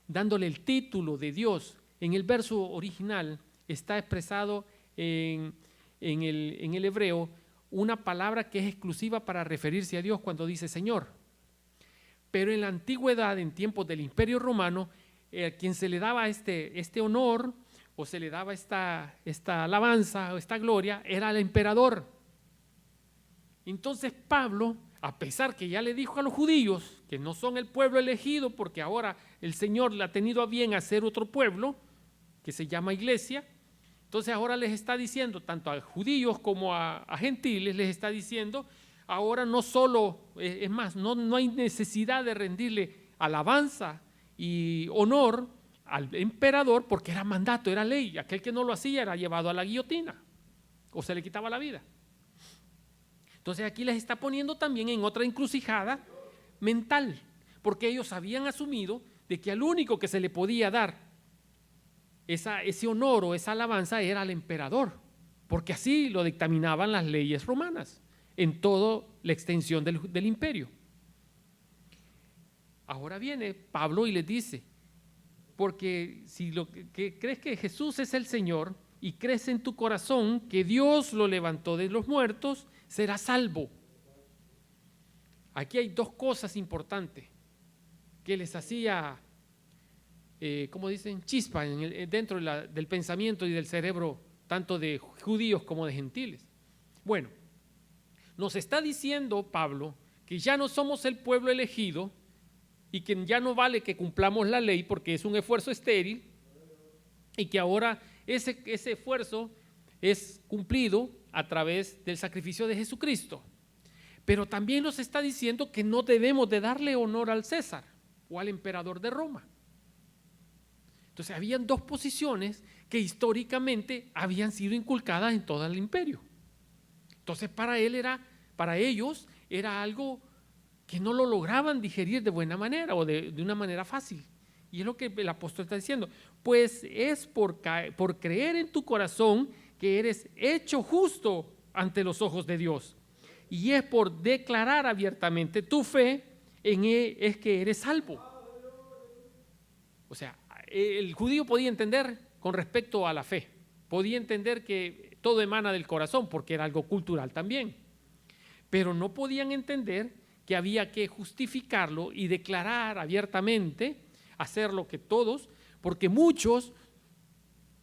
Speaker 1: dándole el título de Dios. En el verso original está expresado en el hebreo una palabra que es exclusiva para referirse a Dios cuando dice Señor. Pero en la antigüedad, en tiempos del Imperio Romano, quien se le daba este honor o se le daba esta alabanza o esta gloria era el emperador. Entonces Pablo, a pesar que ya le dijo a los judíos que no son el pueblo elegido porque ahora el Señor le ha tenido a bien hacer otro pueblo que se llama iglesia, entonces ahora les está diciendo tanto a judíos como a gentiles, les está diciendo ahora no solo, es más, no hay necesidad de rendirle alabanza y honor al emperador porque era mandato, era ley. Aquel que no lo hacía era llevado a la guillotina o se le quitaba la vida. Entonces aquí les está poniendo también en otra encrucijada mental, porque ellos habían asumido de que al único que se le podía dar ese honor o esa alabanza era al emperador, porque así lo dictaminaban las leyes romanas en toda la extensión del imperio. Ahora viene Pablo y les dice, porque si crees que Jesús es el Señor y crees en tu corazón que Dios lo levantó de los muertos, serás salvo. Aquí hay dos cosas importantes que les hacía ¿cómo dicen? Chispa dentro del pensamiento y del cerebro, tanto de judíos como de gentiles. Bueno, nos está diciendo Pablo que ya no somos el pueblo elegido y que ya no vale que cumplamos la ley porque es un esfuerzo estéril, y que ahora ese esfuerzo es cumplido a través del sacrificio de Jesucristo. Pero también nos está diciendo que no debemos de darle honor al César o al emperador de Roma. Entonces habían dos posiciones que históricamente habían sido inculcadas en todo el imperio. Entonces para ellos era algo que no lo lograban digerir de buena manera o de una manera fácil. Y es lo que el apóstol está diciendo. Pues es por creer en tu corazón que eres hecho justo ante los ojos de Dios. Y es por declarar abiertamente tu fe en Él es que eres salvo. O sea, el judío podía entender con respecto a la fe. Podía entender que todo emana del corazón porque era algo cultural también. Pero no podían entender que había que justificarlo y declarar abiertamente, hacer lo que todos, porque muchos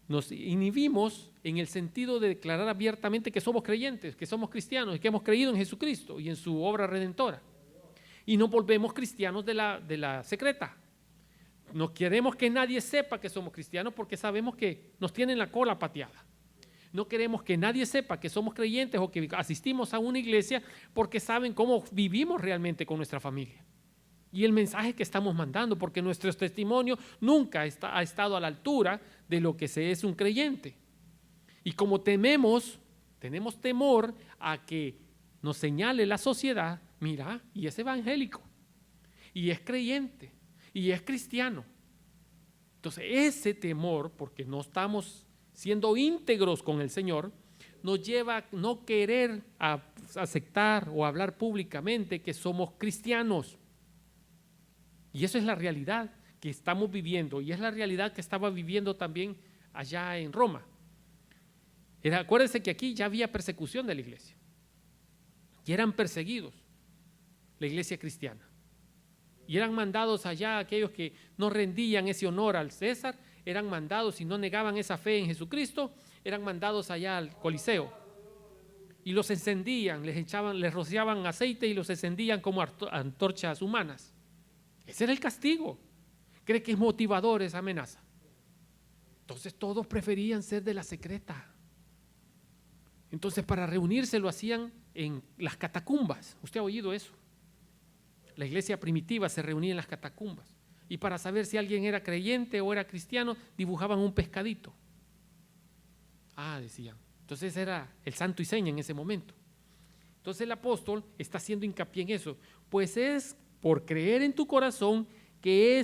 Speaker 1: nos inhibimos en el sentido de declarar abiertamente que somos creyentes, que somos cristianos y que hemos creído en Jesucristo y en su obra redentora. Y nos volvemos cristianos de la secreta. No queremos que nadie sepa que somos cristianos porque sabemos que nos tienen la cola pateada. No queremos que nadie sepa que somos creyentes o que asistimos a una iglesia porque saben cómo vivimos realmente con nuestra familia. Y el mensaje que estamos mandando, porque nuestro testimonio nunca ha estado a la altura de lo que se es un creyente. Y como tenemos temor a que nos señale la sociedad, mira, y es evangélico, y es creyente, y es cristiano. Entonces ese temor, porque no estamos siendo íntegros con el Señor, nos lleva a no querer aceptar o hablar públicamente que somos cristianos. Y eso es la realidad que estamos viviendo y es la realidad que estaba viviendo también allá en Roma. Acuérdense que aquí ya había persecución de la iglesia y eran perseguidos la iglesia cristiana y eran mandados allá aquellos que no rendían ese honor al César, eran mandados y no negaban esa fe en Jesucristo, eran mandados allá al Coliseo y los encendían, les rociaban aceite y los encendían como antorchas humanas. Ese era el castigo. ¿Cree que es motivador esa amenaza? Entonces todos preferían ser de la secreta. Entonces para reunirse lo hacían en las catacumbas. ¿Usted ha oído eso? La iglesia primitiva se reunía en las catacumbas. Y para saber si alguien era creyente o era cristiano, dibujaban un pescadito. Decían. Entonces era el santo y seña en ese momento. Entonces el apóstol está haciendo hincapié en eso. Pues es por creer en tu corazón que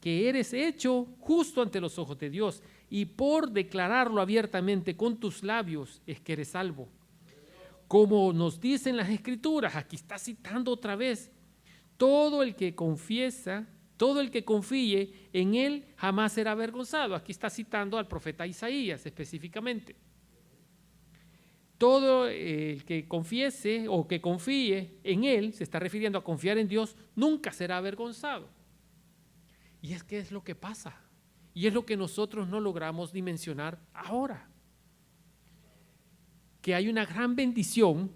Speaker 1: eres hecho justo ante los ojos de Dios, y por declararlo abiertamente con tus labios es que eres salvo. Como nos dicen las Escrituras, aquí está citando otra vez, todo el que confíe en Él jamás será avergonzado. Aquí está citando al profeta Isaías específicamente. Todo el que confiese o que confíe en Él, se está refiriendo a confiar en Dios, nunca será avergonzado. Y es que es lo que pasa. Y es lo que nosotros no logramos dimensionar ahora. Que hay una gran bendición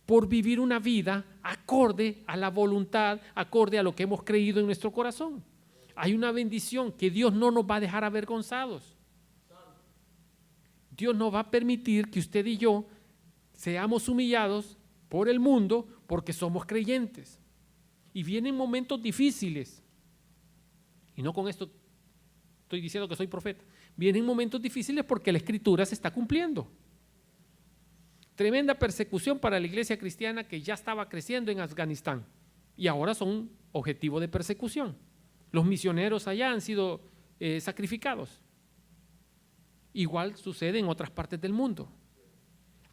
Speaker 1: por vivir una vida acorde a la voluntad, acorde a lo que hemos creído en nuestro corazón. Hay una bendición que Dios no nos va a dejar avergonzados. Dios no va a permitir que usted y yo seamos humillados por el mundo porque somos creyentes. Y vienen momentos difíciles. Y no con esto estoy diciendo que soy profeta. Vienen momentos difíciles porque la Escritura se está cumpliendo. Tremenda persecución para la iglesia cristiana que ya estaba creciendo en Afganistán y ahora son objetivo de persecución. Los misioneros allá han sido sacrificados. Igual sucede en otras partes del mundo.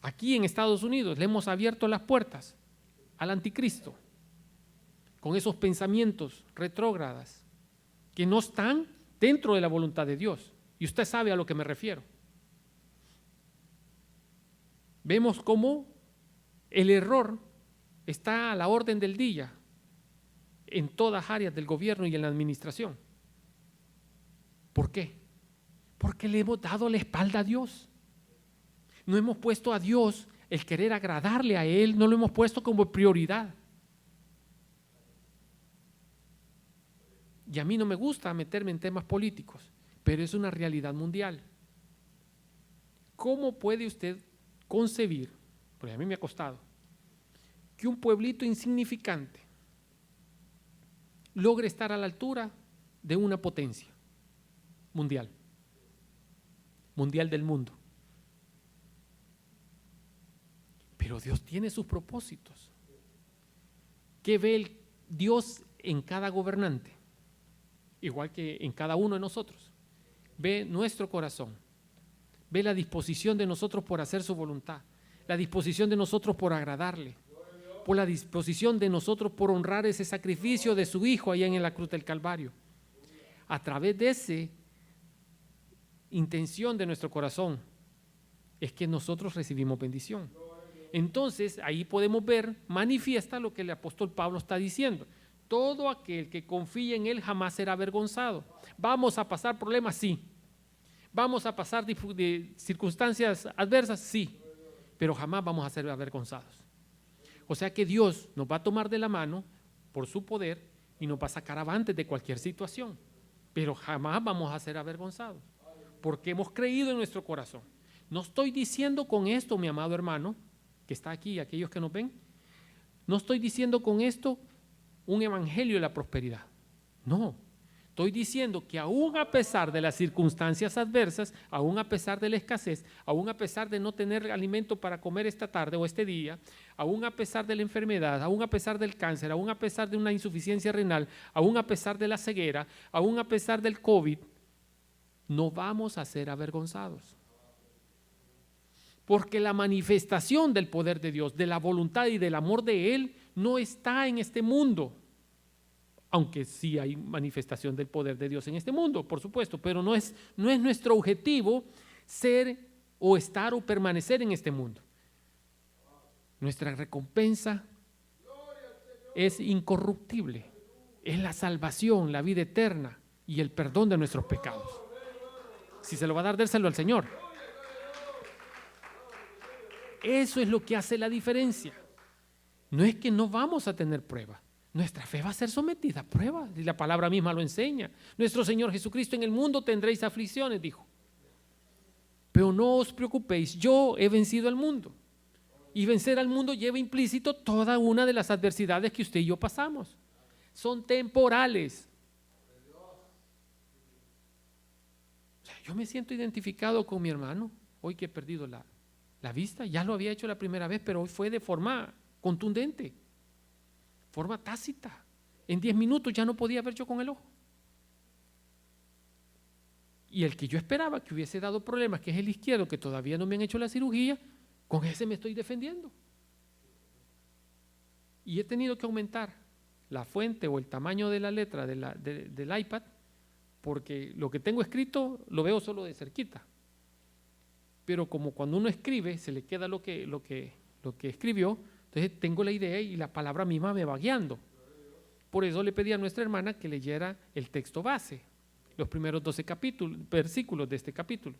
Speaker 1: Aquí en Estados Unidos le hemos abierto las puertas al anticristo con esos pensamientos retrógradas que no están dentro de la voluntad de Dios. Y usted sabe a lo que me refiero. Vemos cómo el error está a la orden del día en todas áreas del gobierno y en la administración. ¿Por qué? Porque le hemos dado la espalda a Dios. No hemos puesto a Dios el querer agradarle a Él, no lo hemos puesto como prioridad. Y a mí no me gusta meterme en temas políticos, pero es una realidad mundial. ¿Cómo puede usted concebir, porque a mí me ha costado, que un pueblito insignificante logre estar a la altura de una potencia mundial del mundo? Pero Dios tiene sus propósitos. ¿Qué ve Dios en cada gobernante? Igual que en cada uno de nosotros. Ve nuestro corazón, ve la disposición de nosotros por hacer su voluntad, la disposición de nosotros por agradarle, por la disposición de nosotros por honrar ese sacrificio de su Hijo allá en la cruz del Calvario. A través de esa intención de nuestro corazón es que nosotros recibimos bendición. Entonces ahí podemos ver, manifiesta lo que el apóstol Pablo está diciendo. Todo aquel que confía en Él jamás será avergonzado. ¿Vamos a pasar problemas? Sí. ¿Vamos a pasar de circunstancias adversas? Sí. Pero jamás vamos a ser avergonzados. O sea que Dios nos va a tomar de la mano por su poder y nos va a sacar avante de cualquier situación. Pero jamás vamos a ser avergonzados porque hemos creído en nuestro corazón. No estoy diciendo con esto, mi amado hermano, que está aquí, aquellos que nos ven, no estoy diciendo con esto un evangelio de la prosperidad. No, estoy diciendo que aún a pesar de las circunstancias adversas, aún a pesar de la escasez, aún a pesar de no tener alimento para comer esta tarde o este día, aún a pesar de la enfermedad, aún a pesar del cáncer, aún a pesar de una insuficiencia renal, aún a pesar de la ceguera, aún a pesar del COVID, no vamos a ser avergonzados. Porque la manifestación del poder de Dios, de la voluntad y del amor de Él no está en este mundo. Aunque sí hay manifestación del poder de Dios en este mundo, por supuesto, pero no es nuestro objetivo ser o estar o permanecer en este mundo. Nuestra recompensa es incorruptible, es la salvación, la vida eterna y el perdón de nuestros pecados. Si se lo va a dar, dérselo al Señor. Eso es lo que hace la diferencia. No es que no vamos a tener prueba. Nuestra fe va a ser sometida a prueba, y la palabra misma lo enseña. Nuestro Señor Jesucristo: en el mundo tendréis aflicciones, dijo. Pero no os preocupéis, yo he vencido al mundo. Y vencer al mundo lleva implícito toda una de las adversidades que usted y yo pasamos. Son temporales. O sea, yo me siento identificado con mi hermano, hoy que he perdido la vista. Ya lo había hecho la primera vez, pero hoy fue de forma contundente, forma tácita. En 10 minutos ya no podía ver yo con el ojo. Y el que yo esperaba que hubiese dado problemas, que es el izquierdo, que todavía no me han hecho la cirugía, con ese me estoy defendiendo. Y he tenido que aumentar la fuente o el tamaño de la letra del iPad, porque lo que tengo escrito lo veo solo de cerquita. Pero como cuando uno escribe se le queda lo que escribió, entonces tengo la idea y la palabra misma me va guiando. Por eso le pedí a nuestra hermana que leyera el texto base, los primeros 12 versículos de este capítulo.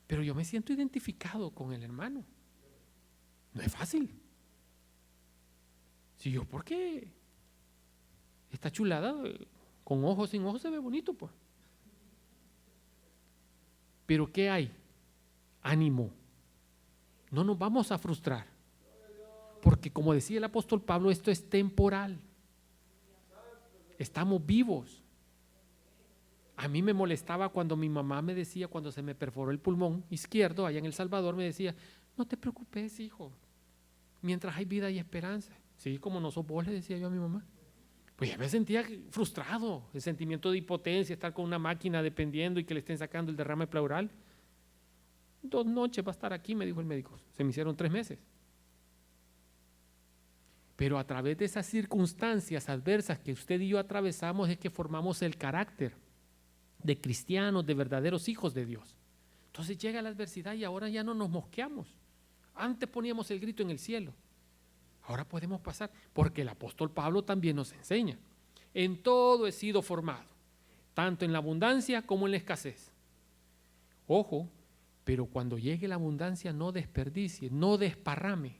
Speaker 1: Pero yo me siento identificado con el hermano. No es fácil. Si yo, ¿por qué? Esta chulada, con ojos sin ojos se ve bonito, pues. Pero ¿qué hay? Ánimo. No nos vamos a frustrar. Porque como decía el apóstol Pablo, esto es temporal. Estamos vivos. A mí me molestaba cuando mi mamá me decía, cuando se me perforó el pulmón izquierdo, allá en El Salvador, me decía: no te preocupes, hijo, mientras hay vida y esperanza. Sí, como no sos vos, le decía yo a mi mamá. Pues ya me sentía frustrado, el sentimiento de impotencia, estar con una máquina dependiendo y que le estén sacando el derrame pleural. 2 noches va a estar aquí, me dijo el médico. Se me hicieron 3 meses. Pero a través de esas circunstancias adversas que usted y yo atravesamos es que formamos el carácter de cristianos, de verdaderos hijos de Dios. Entonces llega la adversidad y ahora ya no nos mosqueamos. Antes poníamos el grito en el cielo. Ahora podemos pasar, porque el apóstol Pablo también nos enseña: en todo he sido formado, tanto en la abundancia como en la escasez. Ojo, pero cuando llegue la abundancia no desperdicie, no desparrame,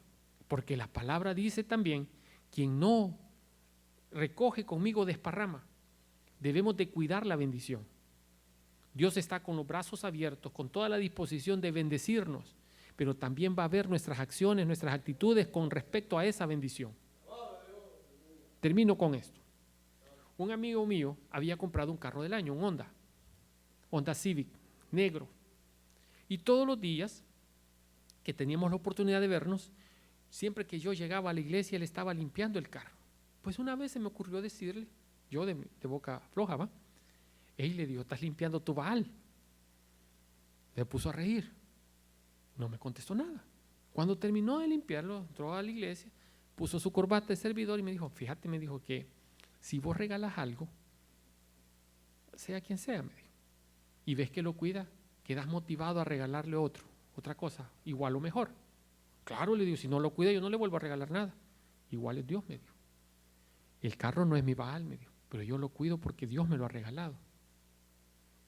Speaker 1: porque la palabra dice también, quien no recoge conmigo desparrama. Debemos de cuidar la bendición. Dios está con los brazos abiertos, con toda la disposición de bendecirnos, pero también va a ver nuestras acciones, nuestras actitudes con respecto a esa bendición. Termino con esto. Un amigo mío había comprado un carro del año, un Honda Civic, negro. Y todos los días que teníamos la oportunidad de vernos, siempre que yo llegaba a la iglesia, él estaba limpiando el carro. Pues una vez se me ocurrió decirle, yo de boca floja, ¿va? Él le dijo, estás limpiando tu Baal. Se puso a reír. No me contestó nada. Cuando terminó de limpiarlo, entró a la iglesia, puso su corbata de servidor y me dijo, fíjate, me dijo que si vos regalas algo, sea quien sea, me dijo, y ves que lo cuida, quedas motivado a regalarle otra cosa, igual o mejor. Claro, le digo, si no lo cuida yo no le vuelvo a regalar nada. Igual es Dios, me dijo. El carro no es mi Baal, me dijo, pero yo lo cuido porque Dios me lo ha regalado.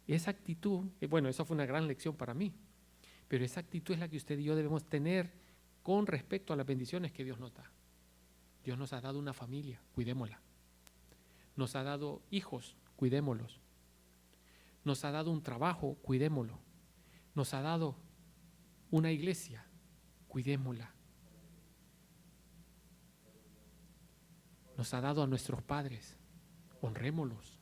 Speaker 1: Esa actitud, bueno, eso fue una gran lección para mí, pero esa actitud es la que usted y yo debemos tener con respecto a las bendiciones que Dios nos da. Dios nos ha dado una familia, cuidémosla. Nos ha dado hijos, cuidémoslos. Nos ha dado un trabajo, cuidémoslo. Nos ha dado una iglesia, cuidémosla. Nos ha dado a nuestros padres, honrémoslos.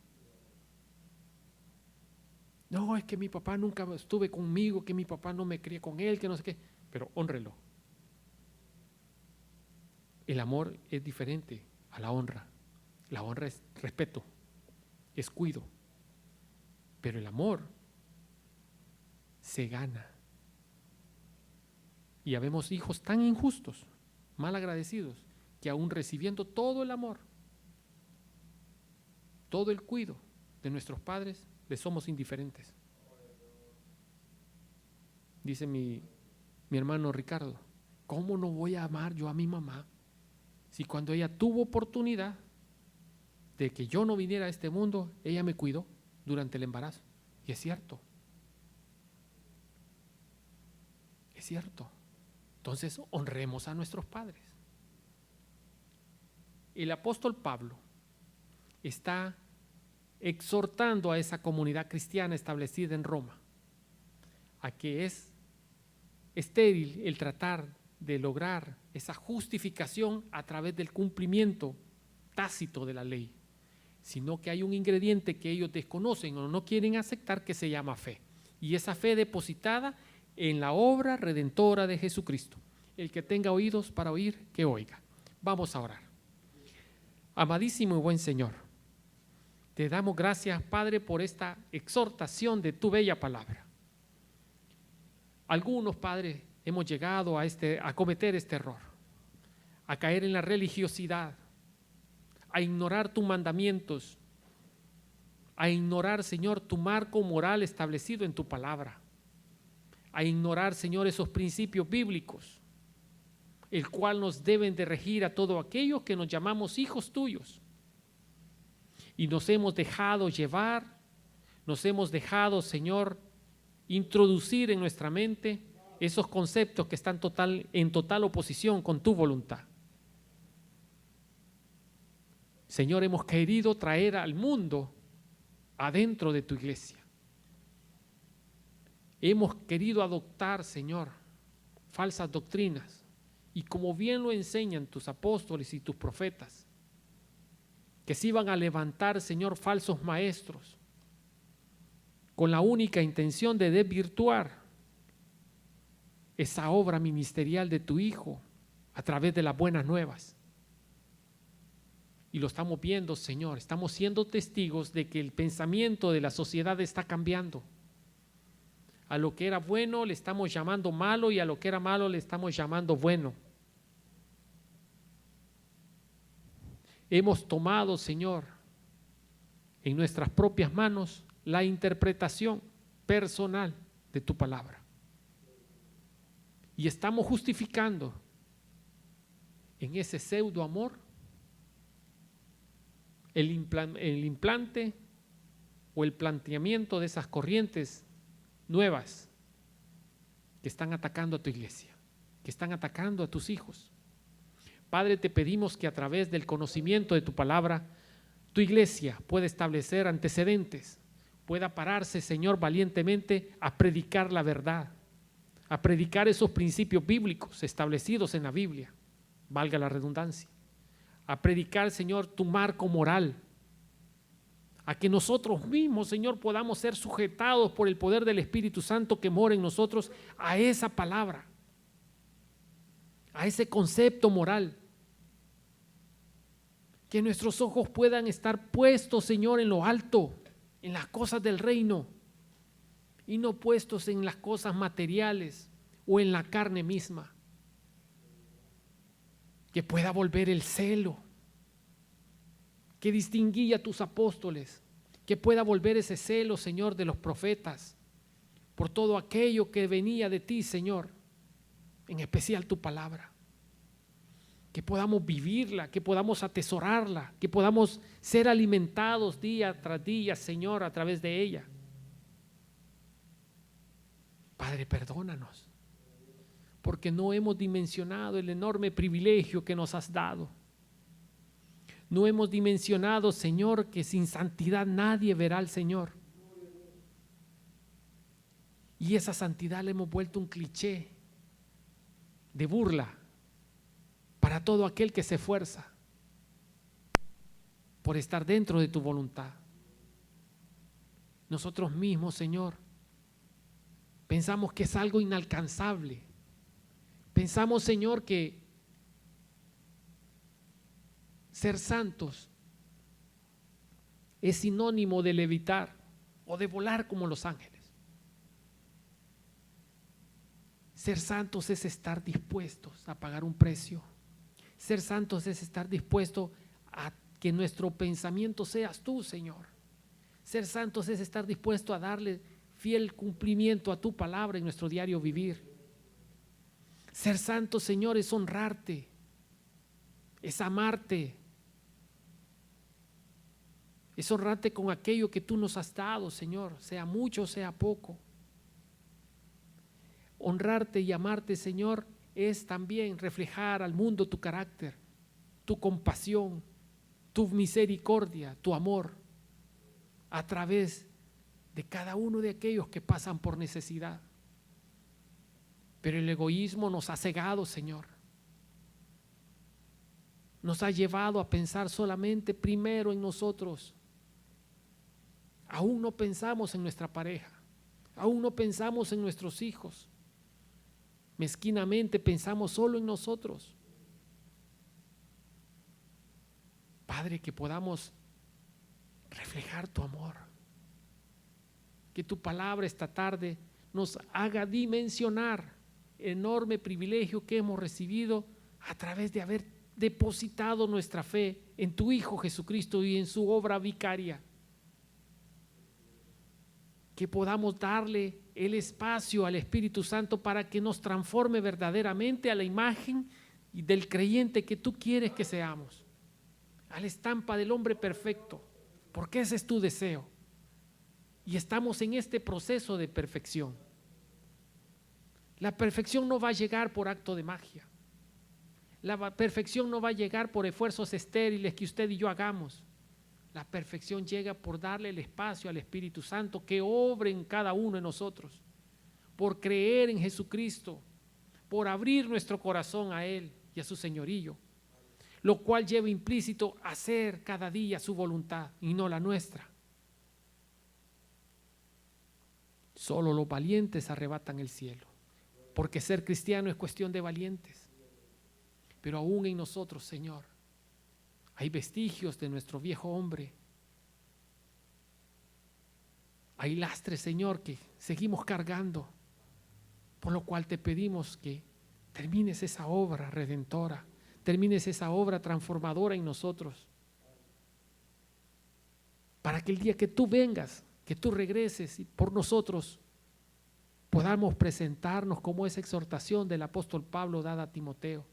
Speaker 1: No, es que mi papá nunca estuve conmigo, que mi papá no me crié con él, que no sé qué, pero hónrelo. El amor es diferente a la honra. La honra es respeto, es cuido, pero el amor se gana. Y habemos hijos tan injustos, mal agradecidos, que aún recibiendo todo el amor, todo el cuidado de nuestros padres, les somos indiferentes. Dice mi hermano Ricardo, ¿cómo no voy a amar yo a mi mamá si cuando ella tuvo oportunidad de que yo no viniera a este mundo, ella me cuidó durante el embarazo? Y es cierto. Es cierto. Entonces, honremos a nuestros padres. El apóstol Pablo está exhortando a esa comunidad cristiana establecida en Roma a que es estéril el tratar de lograr esa justificación a través del cumplimiento tácito de la ley, sino que hay un ingrediente que ellos desconocen o no quieren aceptar que se llama fe, y esa fe depositada en la obra redentora de Jesucristo. El que tenga oídos para oír, que oiga. Vamos a orar. Amadísimo y buen Señor, te damos gracias, Padre, por esta exhortación de tu bella palabra. Algunos, Padre, hemos llegado a cometer este error, a caer en la religiosidad, a ignorar tus mandamientos, a ignorar, Señor, tu marco moral establecido en tu palabra, a ignorar, Señor, esos principios bíblicos, el cual nos deben de regir a todos aquellos que nos llamamos hijos tuyos. Y nos hemos dejado llevar, nos hemos dejado, Señor, introducir en nuestra mente esos conceptos que están en total oposición con tu voluntad. Señor, hemos querido traer al mundo adentro de tu iglesia. Hemos querido adoptar, Señor, falsas doctrinas, y como bien lo enseñan tus apóstoles y tus profetas, que se iban a levantar, Señor, falsos maestros, con la única intención de desvirtuar esa obra ministerial de tu Hijo a través de las buenas nuevas. Y lo estamos viendo, Señor, estamos siendo testigos de que el pensamiento de la sociedad está cambiando. A lo que era bueno le estamos llamando malo, y a lo que era malo le estamos llamando bueno. Hemos tomado, Señor, en nuestras propias manos la interpretación personal de tu palabra. Y estamos justificando en ese pseudo amor el implante o el planteamiento de esas corrientes nuevas que están atacando a tu iglesia, que están atacando a tus hijos. Padre, te pedimos que a través del conocimiento de tu palabra, tu iglesia pueda establecer antecedentes, pueda pararse, Señor, valientemente a predicar la verdad, a predicar esos principios bíblicos establecidos en la Biblia, valga la redundancia, a predicar, Señor, tu marco moral, a que nosotros mismos, Señor, podamos ser sujetados por el poder del Espíritu Santo que mora en nosotros a esa palabra, a ese concepto moral. Que nuestros ojos puedan estar puestos, Señor, en lo alto, en las cosas del reino, y no puestos en las cosas materiales o en la carne misma. Que pueda volver el celo que distinguía a tus apóstoles, que pueda volver ese celo, Señor, de los profetas, por todo aquello que venía de ti, Señor, en especial tu palabra. Que podamos vivirla, que podamos atesorarla, que podamos ser alimentados día tras día, Señor, a través de ella. Padre, perdónanos, porque no hemos dimensionado el enorme privilegio que nos has dado. No hemos dimensionado, Señor, que sin santidad nadie verá al Señor. Y esa santidad le hemos vuelto un cliché de burla para todo aquel que se esfuerza por estar dentro de tu voluntad. Nosotros mismos, Señor, pensamos que es algo inalcanzable. Pensamos, Señor, que ser santos es sinónimo de levitar o de volar como los ángeles. Ser santos es estar dispuestos a pagar un precio. Ser santos es estar dispuesto a que nuestro pensamiento seas tú, Señor. Ser santos es estar dispuesto a darle fiel cumplimiento a tu palabra en nuestro diario vivir. Ser santo, Señor, es honrarte, es amarte, es honrarte con aquello que tú nos has dado, Señor, sea mucho o sea poco. Honrarte y amarte, Señor, es también reflejar al mundo tu carácter, tu compasión, tu misericordia, tu amor, a través de cada uno de aquellos que pasan por necesidad. Pero el egoísmo nos ha cegado, Señor. Nos ha llevado a pensar solamente primero en nosotros. Aún no pensamos en nuestra pareja, aún no pensamos en nuestros hijos. Mezquinamente pensamos solo en nosotros. Padre, que podamos reflejar tu amor. Que tu palabra esta tarde nos haga dimensionar el enorme privilegio que hemos recibido a través de haber depositado nuestra fe en tu Hijo Jesucristo y en su obra vicaria. Que podamos darle el espacio al Espíritu Santo para que nos transforme verdaderamente a la imagen del creyente que tú quieres que seamos, a la estampa del hombre perfecto, porque ese es tu deseo. Y estamos en este proceso de perfección. La perfección no va a llegar por acto de magia. La perfección no va a llegar por esfuerzos estériles que usted y yo hagamos. La perfección llega por darle el espacio al Espíritu Santo que obre en cada uno de nosotros, por creer en Jesucristo, por abrir nuestro corazón a Él y a su señorío, lo cual lleva implícito hacer cada día su voluntad y no la nuestra. Solo los valientes arrebatan el cielo, porque ser cristiano es cuestión de valientes. Pero aún en nosotros, Señor, hay vestigios de nuestro viejo hombre. Hay lastres, Señor, que seguimos cargando, por lo cual te pedimos que termines esa obra redentora, termines esa obra transformadora en nosotros, para que el día que tú vengas, que tú regreses y por nosotros podamos presentarnos como esa exhortación del apóstol Pablo dada a Timoteo.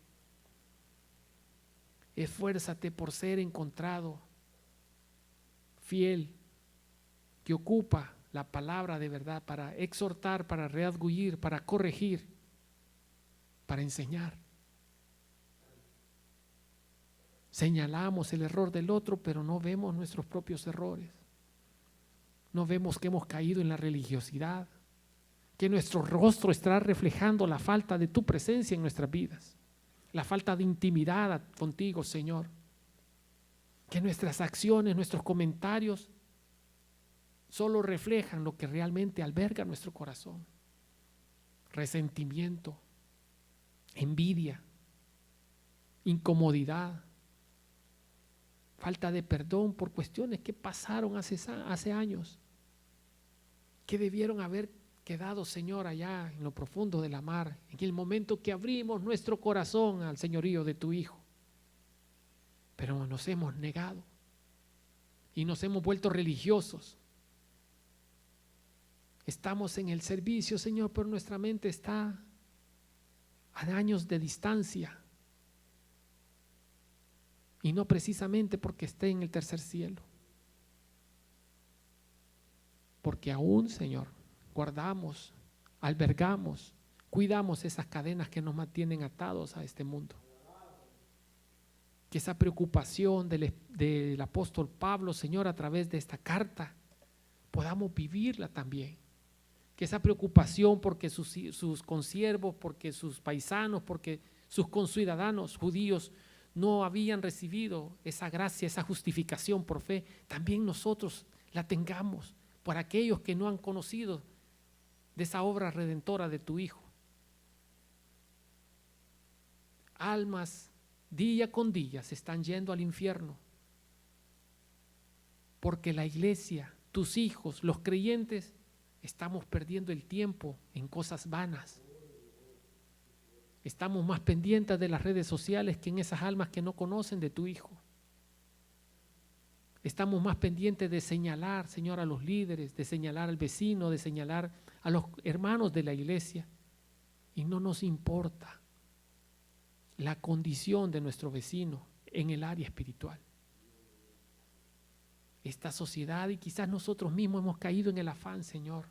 Speaker 1: Esfuérzate por ser encontrado fiel, que que ocupa la palabra de verdad para exhortar, para redarguir, para corregir, para enseñar. Señalamos el error del otro, pero no vemos nuestros propios errores. No vemos que hemos caído en la religiosidad, que nuestro rostro está reflejando la falta de tu presencia en nuestras vidas, la falta de intimidad contigo, Señor. Que nuestras acciones, nuestros comentarios solo reflejan lo que realmente alberga nuestro corazón. Resentimiento, envidia, incomodidad, falta de perdón por cuestiones que pasaron hace años, que debieron haber quedado, Señor, allá en lo profundo de la mar, en el momento que abrimos nuestro corazón al señorío de tu Hijo. Pero nos hemos negado y nos hemos vuelto religiosos. Estamos en el servicio, Señor, pero nuestra mente está a años de distancia. Y no precisamente porque esté en el tercer cielo. Porque aún, Señor, guardamos, albergamos, cuidamos esas cadenas que nos mantienen atados a este mundo. Que esa preocupación del apóstol Pablo, Señor, a través de esta carta, podamos vivirla también. Que esa preocupación porque sus consiervos, porque sus paisanos, porque sus conciudadanos judíos no habían recibido esa gracia, esa justificación por fe, también nosotros la tengamos por aquellos que no han conocido de esa obra redentora de tu Hijo. Almas día con día se están yendo al infierno porque la iglesia, tus hijos, los creyentes, estamos perdiendo el tiempo en cosas vanas. Estamos más pendientes de las redes sociales que en esas almas que no conocen de tu Hijo. Estamos más pendientes de señalar, Señor, a los líderes, de señalar al vecino, de señalar a los hermanos de la iglesia. Y no nos importa la condición de nuestro vecino en el área espiritual. Esta sociedad y quizás nosotros mismos hemos caído en el afán, Señor.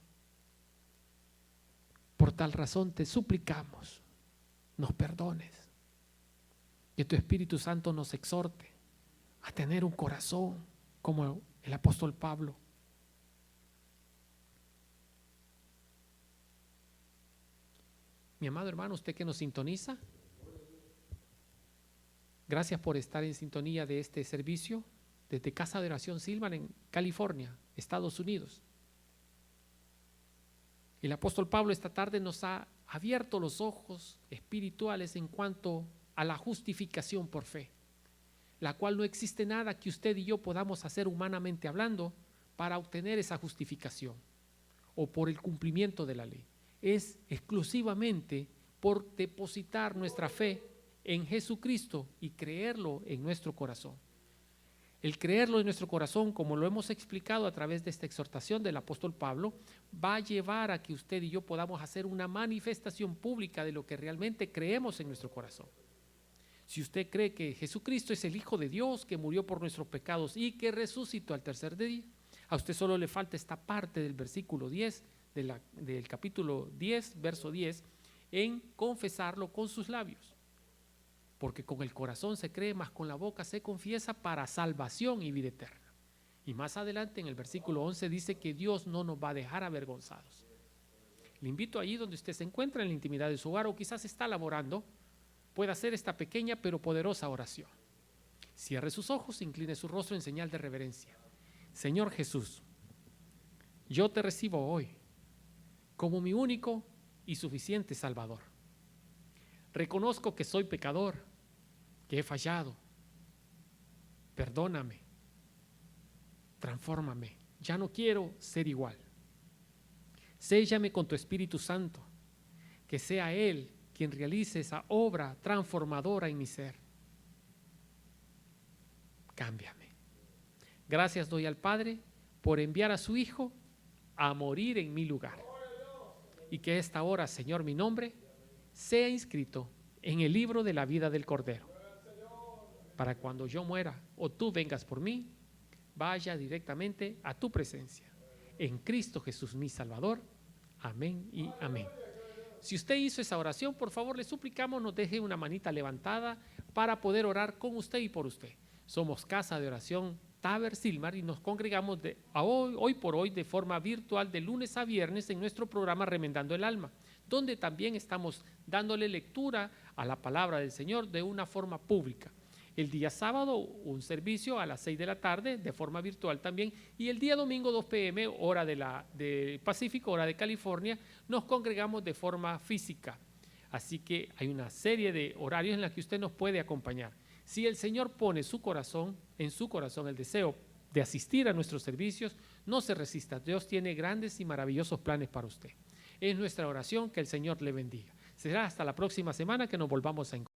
Speaker 1: Por tal razón te suplicamos, nos perdones, que tu Espíritu Santo nos exhorte a tener un corazón como el apóstol Pablo. Mi amado hermano, usted que nos sintoniza, gracias por estar en sintonía de este servicio desde Casa de Oración Silvan en California, Estados Unidos. El apóstol Pablo esta tarde nos ha abierto los ojos espirituales en cuanto a la justificación por fe, la cual no existe nada que usted y yo podamos hacer humanamente hablando para obtener esa justificación o por el cumplimiento de la ley. Es exclusivamente por depositar nuestra fe en Jesucristo y creerlo en nuestro corazón. El creerlo en nuestro corazón, como lo hemos explicado a través de esta exhortación del apóstol Pablo, va a llevar a que usted y yo podamos hacer una manifestación pública de lo que realmente creemos en nuestro corazón. Si usted cree que Jesucristo es el Hijo de Dios, que murió por nuestros pecados y que resucitó al tercer día, a usted solo le falta esta parte del versículo 10, del capítulo 10, verso 10, en confesarlo con sus labios. Porque con el corazón se cree, mas con la boca se confiesa para salvación y vida eterna. Y más adelante en el versículo 11 dice que Dios no nos va a dejar avergonzados. Le invito allí donde usted se encuentra en la intimidad de su hogar o quizás está laborando, puede hacer esta pequeña pero poderosa oración. Cierre sus ojos, incline su rostro en señal de reverencia. Señor Jesús, yo te recibo hoy como mi único y suficiente Salvador. Reconozco que soy pecador, que he fallado. Perdóname, transfórmame. Ya no quiero ser igual. Séllame con tu Espíritu Santo, que sea Él quien realice esa obra transformadora en mi ser. Cámbiame. Gracias doy al Padre por enviar a su Hijo a morir en mi lugar. Y que esta hora, Señor, mi nombre sea inscrito en el libro de la vida del Cordero, para cuando yo muera o tú vengas por mí, vaya directamente a tu presencia. en Cristo Jesús mi Salvador. Amén y amén. Si usted hizo esa oración, por favor le suplicamos nos deje una manita levantada para poder orar con usted y por usted. Somos Casa de Oración Taber Silmar y nos congregamos hoy por hoy de forma virtual de lunes a viernes en nuestro programa Remendando el Alma, donde también estamos dándole lectura a la palabra del Señor de una forma pública. El día sábado un servicio a las 6 de la tarde de forma virtual también, y el día domingo 2 p.m. hora de Pacífico, hora de California, nos congregamos de forma física. Así que hay una serie de horarios en los que usted nos puede acompañar. Si el Señor pone en su corazón el deseo de asistir a nuestros servicios, no se resista. Dios tiene grandes y maravillosos planes para usted. Es nuestra oración que el Señor le bendiga. Será hasta la próxima semana que nos volvamos a encontrar.